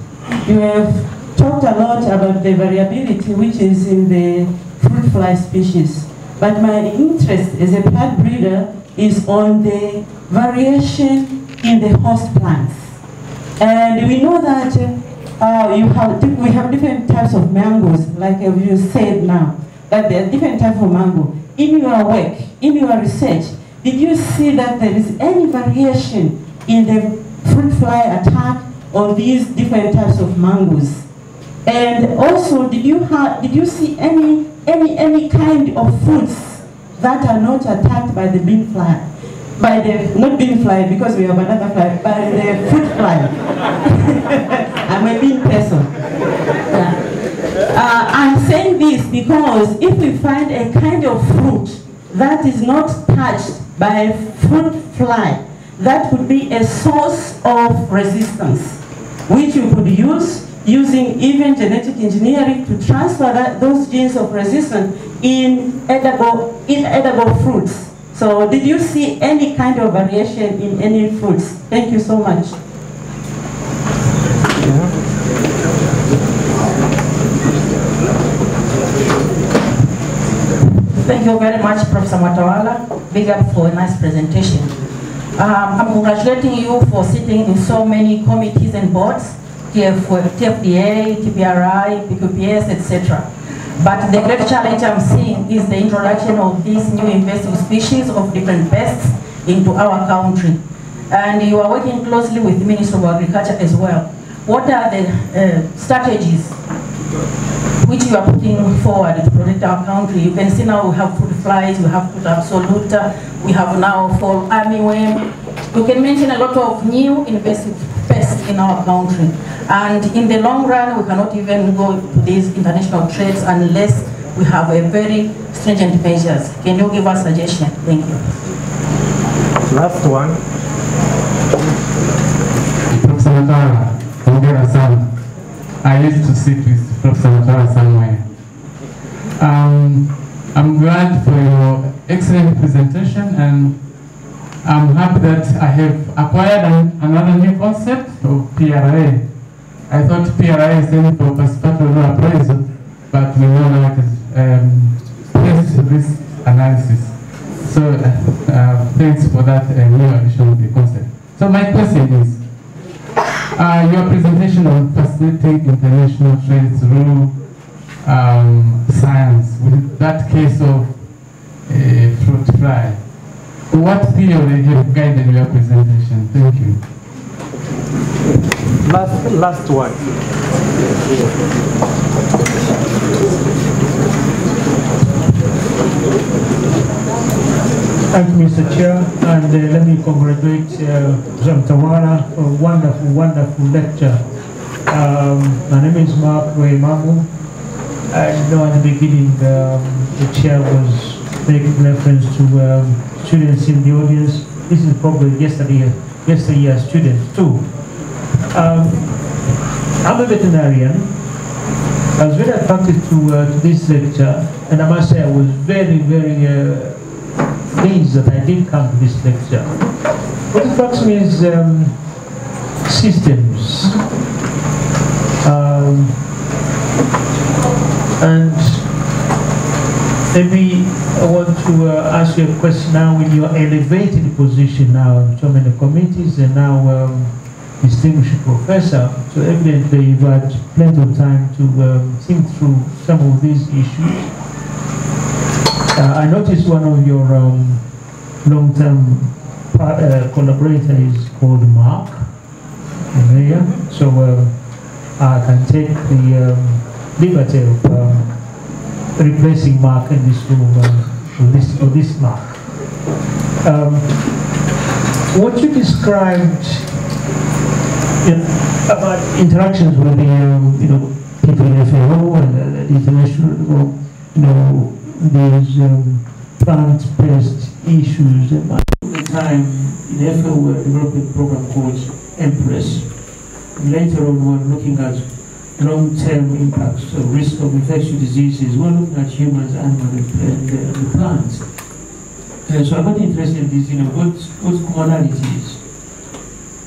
You have talked a lot about the variability which is in the fruit fly species. But my interest as a plant breeder is on the variation in the host plants. And we know that we have different types of mangoes, like you said now, that there are different types of mango. In your work, in your research, did you see that there is any variation in the fruit fly attack on these different types of mangoes? And also, did you see any kind of fruits that are not attacked by the bean fly? Not bean fly, because we have another fly, by the fruit fly. I'm a bean person. I'm saying this because if we find a kind of fruit that is not touched by a fruit fly, that could be a source of resistance, which you could use using even genetic engineering to transfer those genes of resistance in edible fruits. So did you see any kind of variation in any fruits? Thank you so much. Thank you very much, Professor Mwatawala. Big up for a nice presentation. I'm congratulating you for sitting in so many committees and boards, TFDA, TPRI, PQPS, etc. But the great challenge I'm seeing is the introduction of these new invasive species of different pests into our country. And you are working closely with the Ministry of Agriculture as well. What are the strategies which you are putting forward to protect our country? You can see now we have fruit flies, we have fruit absoluta, we have now fall armyworm. You can mention a lot of new invasive pests in our country. And in the long run, we cannot even go to these international trades unless we have a very stringent measures. Can you give us a suggestion? Thank you. Last one. Prof. Mwatawala, hongera sana. I used to sit with Prof. Mwatawala somewhere. I'm glad for your excellent presentation, and I'm happy that I have acquired another new concept of PRA. I thought PRA stands for participatory law appraisal, but we know now it is pest-risk analysis. So thanks for that new addition of the concept. So my question is, your presentation on facilitating international trade through science, with that case of fruit fly, what theory have guided your presentation? Thank you. Last one. Thank you, Mr. Chair, and let me congratulate Mwatawala for a wonderful, wonderful lecture. My name is Mark Mamu. I know at the beginning the chair was making reference to students in the audience. This is probably yesteryear's students too. I'm a veterinarian. I was very attracted to this lecture, and I must say I was very, very pleased that I did come to this lecture. What attracts me is systems. And maybe I want to ask you a question now in your elevated position now in so many committees and now distinguished professor. So evidently you've had plenty of time to think through some of these issues. I noticed one of your long-term collaborator is called Mark. So I can take the liberty of replacing Mark in this room with this Mark. What you described about interactions with the people in FAO and the international, these plant-based issues. And at the time in FAO we were developing a program called Empress. And later on we were looking at long-term impacts, so risk of infectious diseases. We're looking at humans, animals, and plants. So I got interested in these, what commonalities.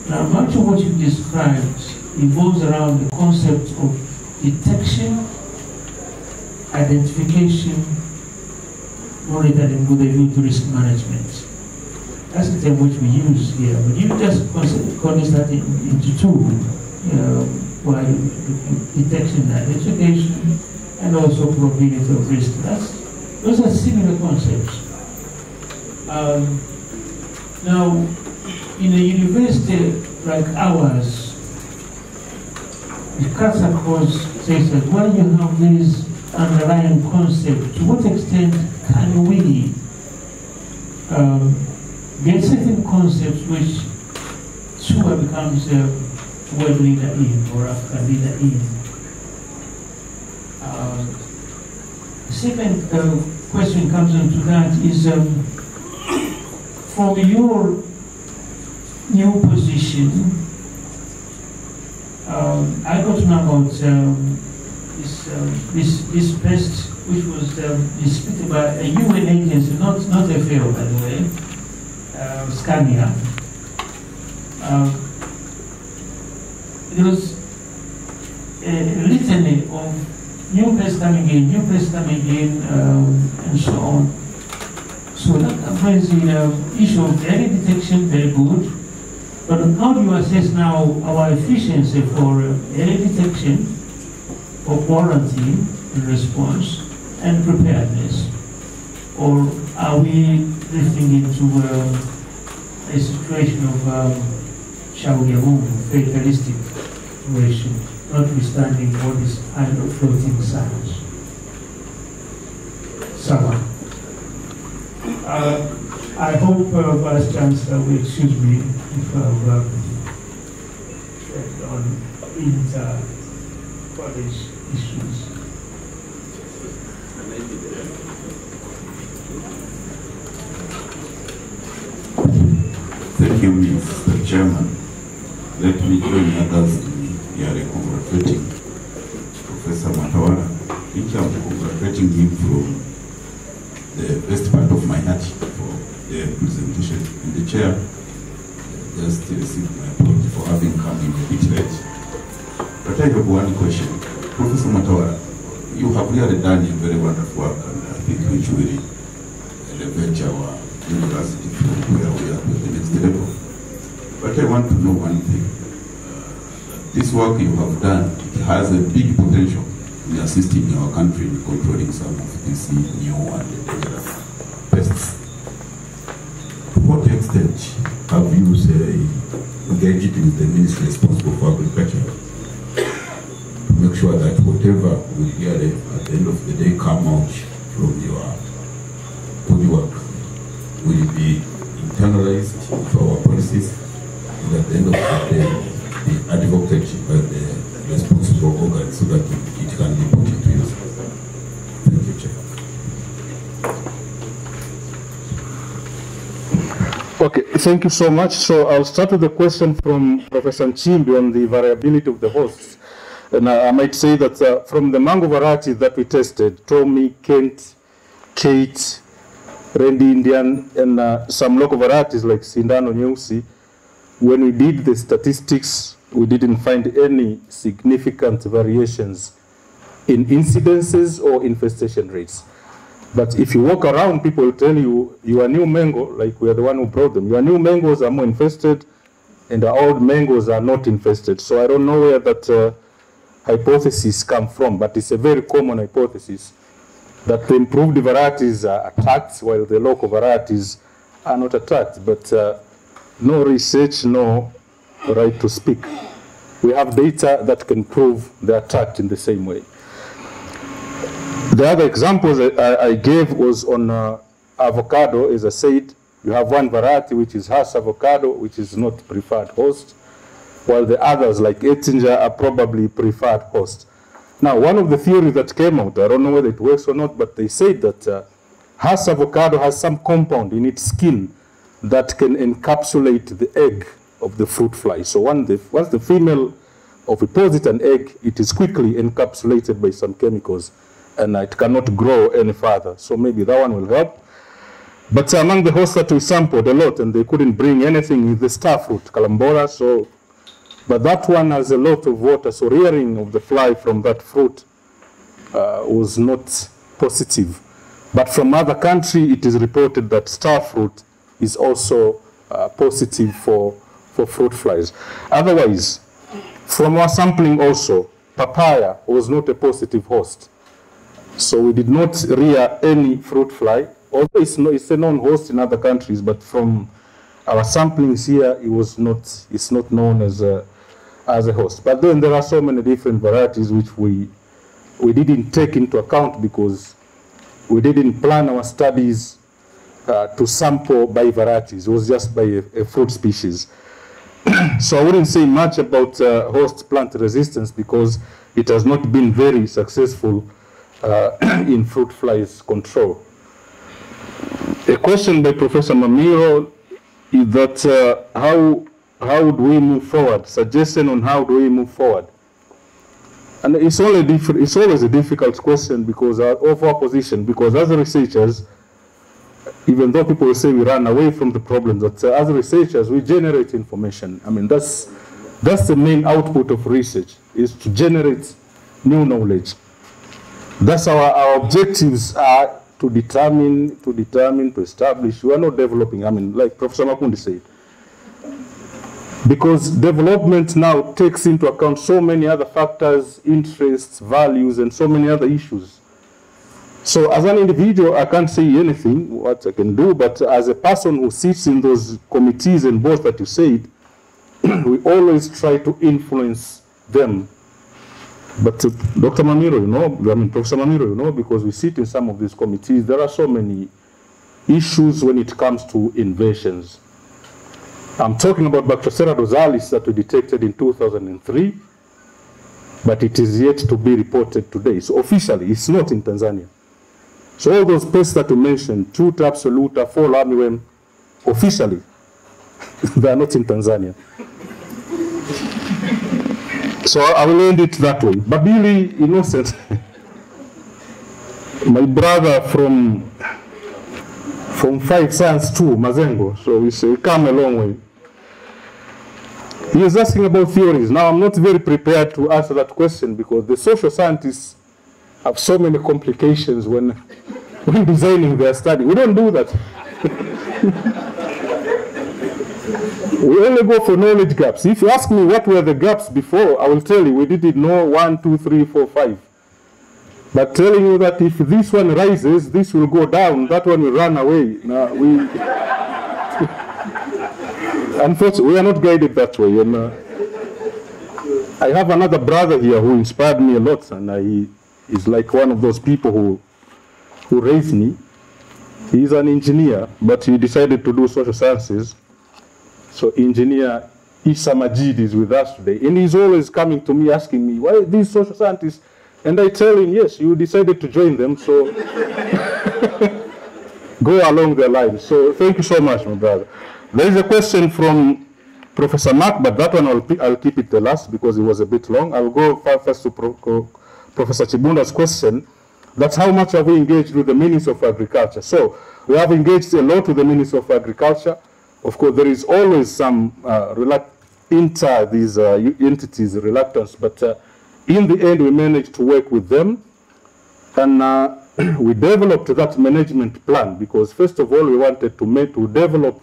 Now, much of what you've described evolves around the concept of detection, identification, monitoring with a view to risk management. That's the term which we use here, but you just condensed that into two. Detection, identification, and also probability of risk. Those are similar concepts. Now, in a university like ours, it cuts across sectors. When you have these underlying concepts, to what extent can we get certain concepts which Suba becomes world leader in, or African leader in? The second question comes into that is, from your new position, I got to know about this pest, which was distributed by a UN agency, not a FAO, by the way, Scania. There was a litany of new pests coming in, and so on. So that brings in issue of early detection, very good. But how do you assess now our efficiency for early detection, for quarantine and response, and preparedness? Or are we drifting into a situation of fatalistic situation, notwithstanding all these kind of floating signs? Someone. I hope Vice Chancellor will excuse me if I've on inter-college issues. Thank you, Mr. Chairman. Let me join others in here congratulating Professor Mwatawala. I think I'm congratulating him from the best part of my heart for the presentation. And the chair just received my apology for having come in a bit late. But I have one question. Professor Mwatawala, you have really done a very wonderful work, and I think which will elevate our university from where we are to the next level. But I want to know one thing. This work you have done, it has a big potential in assisting our country in controlling some of these new and dangerous pests. To what extent have you, engaged with the ministry responsible for agriculture to make sure that whatever will really, at the end of the day, come out from your body work will be internalized into our policies, and at the end of the day, be advocated by the responsible organs so that it can be put into use. Thank you, Chair. Okay, thank you so much. So I'll start with the question from Professor Nchimbi on the variability of the hosts. And I might say that from the mango varieties that we tested, Tommy, Kent, Kate, Red Indian, and some local varieties like Sindano Nyeusi, when we did the statistics, we didn't find any significant variations in incidences or infestation rates. But if you walk around, people will tell you, your new mango, like we are the one who brought them, your new mangoes are more infested and the old mangoes are not infested. So I don't know where that hypothesis comes from, but it's a very common hypothesis that the improved varieties are attacked while the local varieties are not attacked. But no research, no right to speak. We have data that can prove they're attacked in the same way. The other examples I gave was on avocado. As I said, you have one variety which is Hass avocado, which is not preferred host, while the others like Ettinger are probably preferred host. Now, one of the theories that came out, I don't know whether it works or not, but they said that Hass avocado has some compound in its skin that can encapsulate the egg of the fruit fly. So once the female oviposit an egg, it is quickly encapsulated by some chemicals, and it cannot grow any further. So maybe that one will help. But among the hosts that we sampled a lot, and they couldn't bring anything, is the star fruit, Calambora. So, but that one has a lot of water, so rearing of the fly from that fruit was not positive. But from other country, it is reported that star fruit is also positive for fruit flies. Otherwise, from our sampling also, papaya was not a positive host. So we did not rear any fruit fly, although it's a known host in other countries, but from our samplings here, it's not known as a host. But then there are so many different varieties which we didn't take into account because we didn't plan our studies to sample by varieties. It was just by a fruit species. So I wouldn't say much about host plant resistance because it has not been very successful in fruit flies control. A question by Professor Mamiro is that how would we move forward? Suggestion on how do we move forward? And it's always a difficult question because of our position, because as researchers, even though people say we run away from the problem, that as researchers we generate information. I mean, that's the main output of research, is to generate new knowledge. That's our objectives are to determine, to establish. We are not developing, I mean, like Professor Makundi said. Because development now takes into account so many other factors, interests, values, and so many other issues. So as an individual, I can't say anything, what I can do, but as a person who sits in those committees and boards that you said, we always try to influence them. But Dr. Mamiro, you know, I mean, Professor Mamiro, you know, because we sit in some of these committees, there are so many issues when it comes to invasions. I'm talking about Bactocera dorsalis that we detected in 2003, but it is yet to be reported today. So officially, it's not in Tanzania. So all those pests that you mentioned, Tuta, Absoluta, Fall Armyworm, officially, they are not in Tanzania. So I will end it that way. Babili, innocent, my brother from 5 Science 2, Mazengo, so we say, come a long way. He is asking about theories. Now, I'm not very prepared to answer that question because the social scientists have so many complications when designing their study. We don't do that. We only go for knowledge gaps. If you ask me what were the gaps before, I will tell you we didn't know 1, 2, 3, 4, 5. But telling you that if this one rises, this will go down, that one will run away. Now, unfortunately, we are not guided that way. And I have another brother here who inspired me a lot, and he is like one of those people who raised me. He's an engineer, but he decided to do social sciences. So engineer Issa Majid is with us today, and he's always coming to me asking me, why these social scientists? And I tell him, yes, you decided to join them, so go along their lines. So thank you so much, my brother. There is a question from Professor Mark, but that one I'll keep it the last because it was a bit long. I'll go first to Professor Chibunda's question. That's how much have we engaged with the Ministry of Agriculture? So we have engaged a lot with the Ministry of Agriculture. Of course, there is always some these entities reluctance, but in the end, we managed to work with them, and we developed that management plan because, first of all, we wanted to develop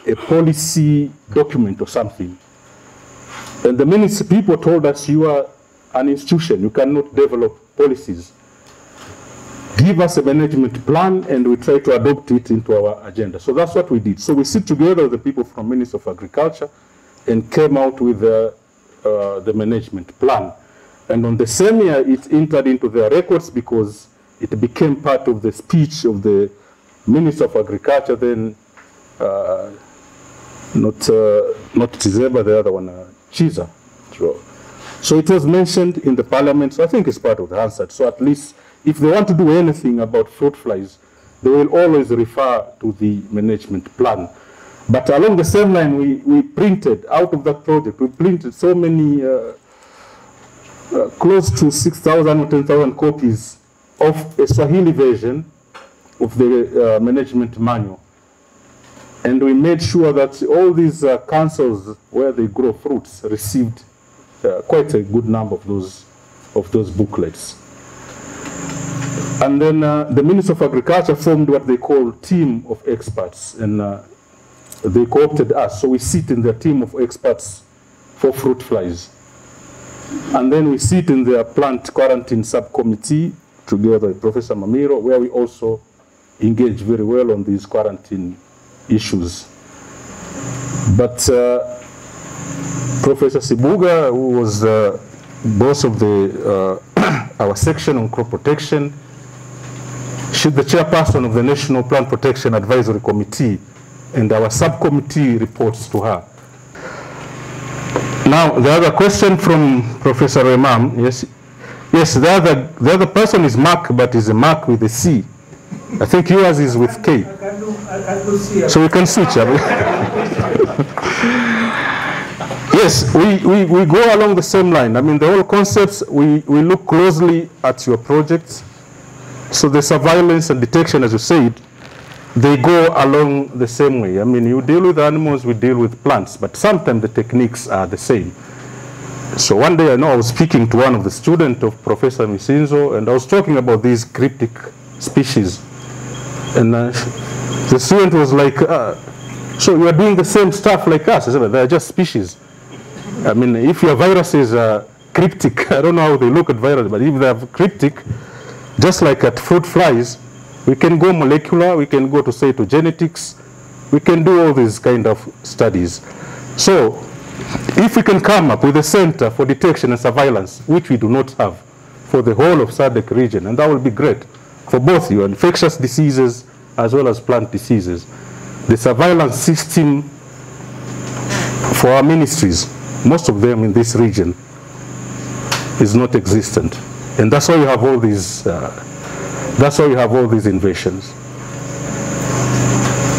a policy document or something. And the ministry people told us, you are an institution, you cannot develop policies. Give us a management plan, and we try to adopt it into our agenda. So that's what we did. So we sit together with the people from Ministry of Agriculture and came out with the management plan. And on the same year, it entered into their records because it became part of the speech of the Minister of Agriculture, then not Tizeba, the other one, Chiza. So it was mentioned in the parliament, so I think it's part of the answer. So at least if they want to do anything about fruit flies, they will always refer to the management plan. But along the same line, we printed, out of that project, we printed so many, close to 6,000 or 10,000 copies of a Swahili version of the management manual. And we made sure that all these councils where they grow fruits received quite a good number of those booklets. And then the Minister of Agriculture formed what they call team of experts, and they co-opted us. So we sit in their team of experts for fruit flies. And then we sit in their plant quarantine subcommittee together with Professor Mamiro, where we also engage very well on these quarantine issues. But Professor Sibuga, who was boss of the our section on crop protection, she's the chairperson of the National Plant Protection Advisory Committee, and our subcommittee reports to her. Now, the other question from Professor Remam, yes, the other person is Mark, but is a Mark with a C. I think yours is with K. So we can switch. Yes, we go along the same line. I mean, the whole concepts, we look closely at your projects. So the surveillance and detection, as you said, they go along the same way. I mean, you deal with animals, we deal with plants, but sometimes the techniques are the same. So one day I know I was speaking to one of the students of Professor Misinzo, and I was talking about these cryptic species. And the student was like, so you are doing the same stuff like us? I said, they are just species. I mean, if your viruses are cryptic, I don't know how they look at viruses, but if they are cryptic, just like at fruit flies, we can go molecular, we can go to, say, to genetics, we can do all these kind of studies. So, if we can come up with a center for detection and surveillance, which we do not have, for the whole of SADC region, and that will be great for both you, infectious diseases as well as plant diseases. The surveillance system for our ministries, most of them in this region, is not existent. And that's why you have all these, invasions.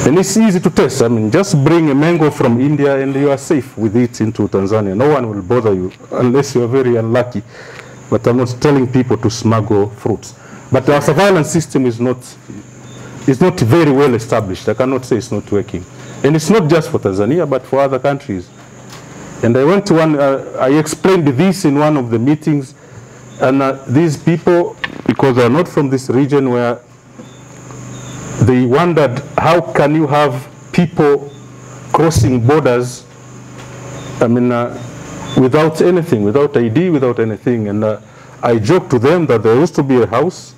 And it's easy to test. I mean, just bring a mango from India and you are safe with it into Tanzania. No one will bother you unless you are very unlucky. But I'm not telling people to smuggle fruits. But our surveillance system is not very well established. I cannot say it's not working. And it's not just for Tanzania, but for other countries. And I went to one, I explained this in one of the meetings, and these people, because they are not from this region, where they wondered, how can you have people crossing borders, I mean, without anything, without ID, without anything. And I joked to them that there used to be a house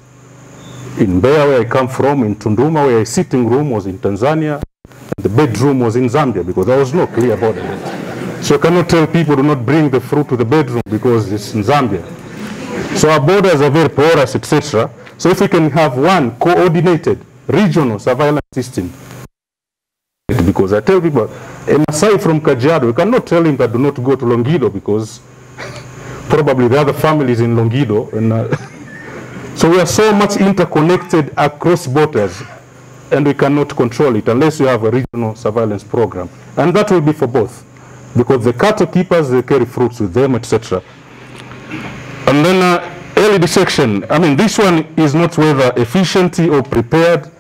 in Mbeya, where I come from, in Tunduma, where a sitting room was in Tanzania, and the bedroom was in Zambia, because there was no clear border. So I cannot tell people to not bring the fruit to the bedroom because it's in Zambia. So our borders are very porous, etc. So if we can have one coordinated regional surveillance system, because I tell people, and aside from Kajiado, we cannot tell him that do not go to Longido, because probably the other families in Longido. And so we are so much interconnected across borders, and we cannot control it unless you have a regional surveillance program. And that will be for both, because the cattle keepers, they carry fruits with them, etc. And then early detection. I mean, this one is not whether efficient or prepared.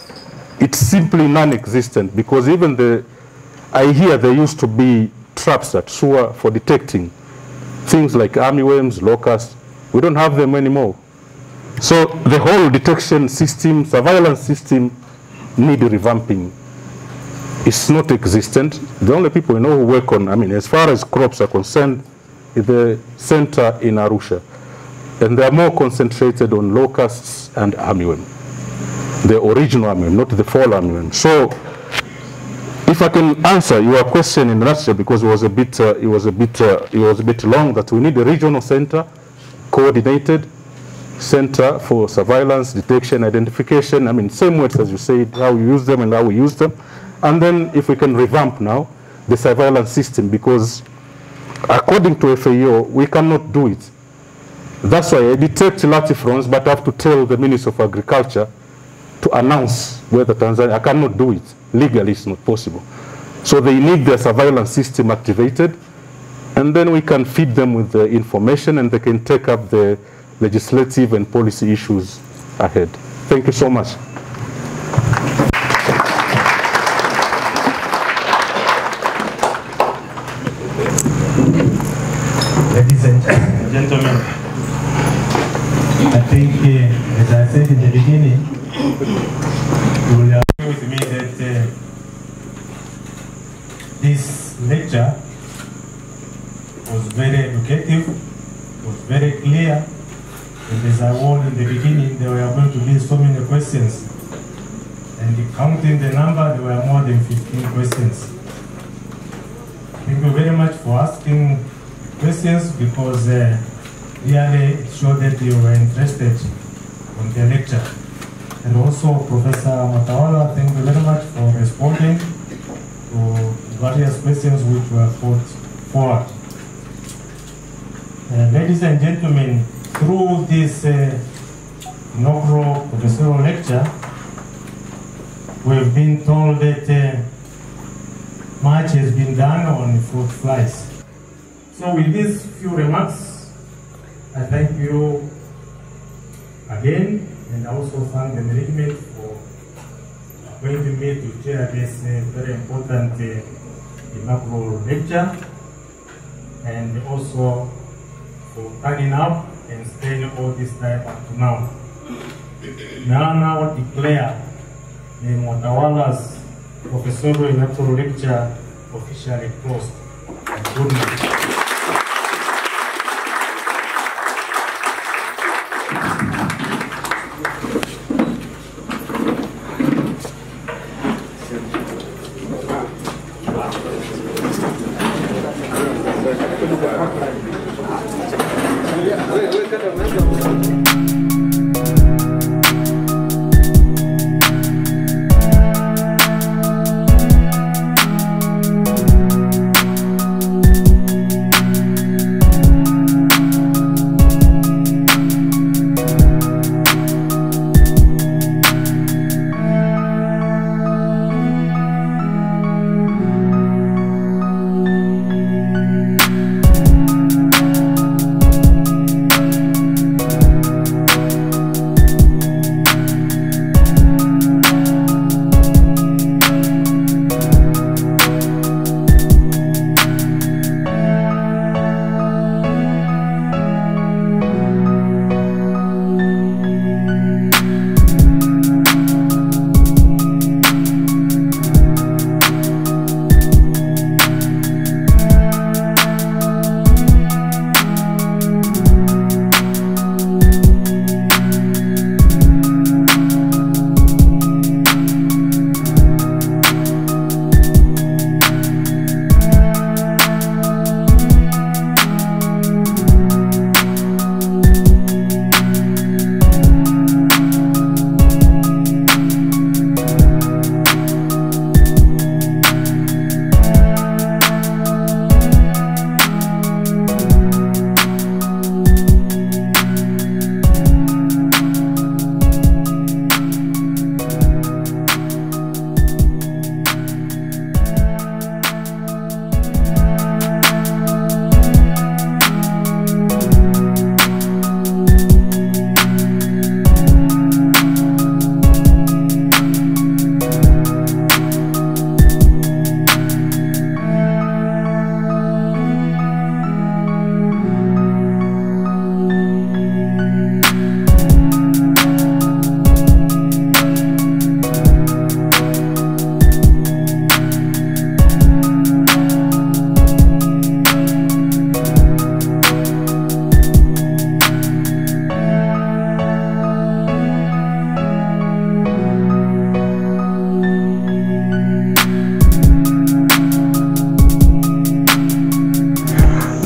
It's simply non-existent, because even I hear there used to be traps at SUA for detecting things like armyworms, locusts. We don't have them anymore. So the whole detection system, surveillance system, need revamping. It's not existent. The only people we know who work on, I mean, as far as crops are concerned, is the center in Arusha. And they are more concentrated on locusts and armyworm. The original armyworm, not the fall armyworm. So, if I can answer your question in a nutshell, because it was a bit long, that we need a regional center, coordinated center for surveillance, detection, identification. I mean, same words as you said, how you use them and how we use them. And then if we can revamp now the surveillance system, because according to FAO, we cannot do it. That's why I detect latifrons, but I have to tell the Minister of Agriculture to announce whether Tanzania, I cannot do it. Legally, it's not possible. So they need their surveillance system activated, and then we can feed them with the information, and they can take up the legislative and policy issues ahead. Thank you so much. Ladies and gentlemen, I think, as I said in the beginning, you will agree with me that this lecture was very educative, was very clear, and as I warned in the beginning, there were going to be so many questions. And counting the number, there were more than 15 questions. Thank you very much for asking questions, because really it showed that you were interested in the lecture. And also Professor Mwatawala, thank you very much for responding to various questions which were put forward. Ladies and gentlemen, through this inaugural professorial lecture, we've been told that much has been done on fruit flies. So with these few remarks, I thank you again, and I also thank the management for appointing me to chair this very important inaugural lecture, and also for turning up and staying all this time up to now. Now declare Mwatawala's professorial inaugural lecture officially closed. Good night.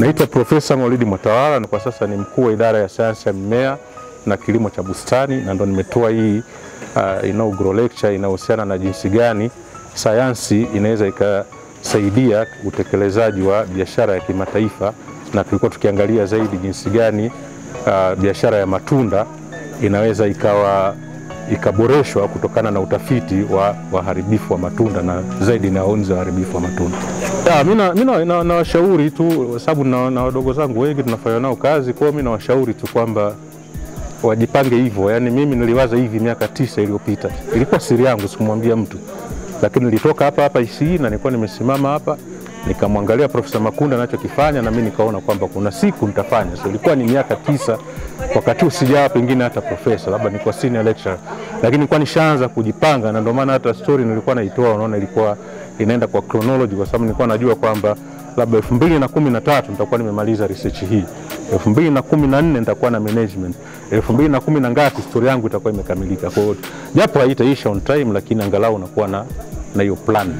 Naitwa Profesa Mwatawala na kwa sasa ni mkuu wa idara ya sayansi ya mimea na kilimo cha bustani, na ndo nimetoa hii inaugural lecture inahusiana na jinsi gani sayansi inaweza ikasaidia utekelezaji wa biashara ya kimataifa, na tulikuwa tukiangalia zaidi jinsi gani biashara ya matunda inaweza ikaboreshwa kutokana na utafiti wa waharibifu wa matunda na zaidi na onzi wa waharibifu wa matunda. Mimi nawashauri tu, sababu na wadogo zangu wengi tunafanya nao kazi, kwa mimi nawashauri tu kwamba wajipange hivyo. Yani mimi niliwaza hivi miaka 9 iliyopita. Ilikuwa siri yangu, sikumwambia mtu. Lakini nilitoka hapa ICE na nilikuwa nimesimama hapa, nikamwangalia Profesa Makunda anachokifanya na mimi nikaona kwamba kuna siku nitafanya. So ilikuwa ni miaka 9, wakati usijawa pengine hata profesa, labda nilikuwa senior lecturer, lakini nilikuwa nishaanza kujipanga, na ndio maana hata story nilikuwa naitoa, unaona ilikuwa inaenda kwa chronology, kwa sababu nilikuwa najua kwamba labda 2013 nitakuwa nimemaliza research hii, 2014 nitakuwa na management, 2010 na ngapi story yangu itakuwa imekamilika. Kwa hiyo japo haitaisha on time, lakini angalau unakuwa na hiyo plan.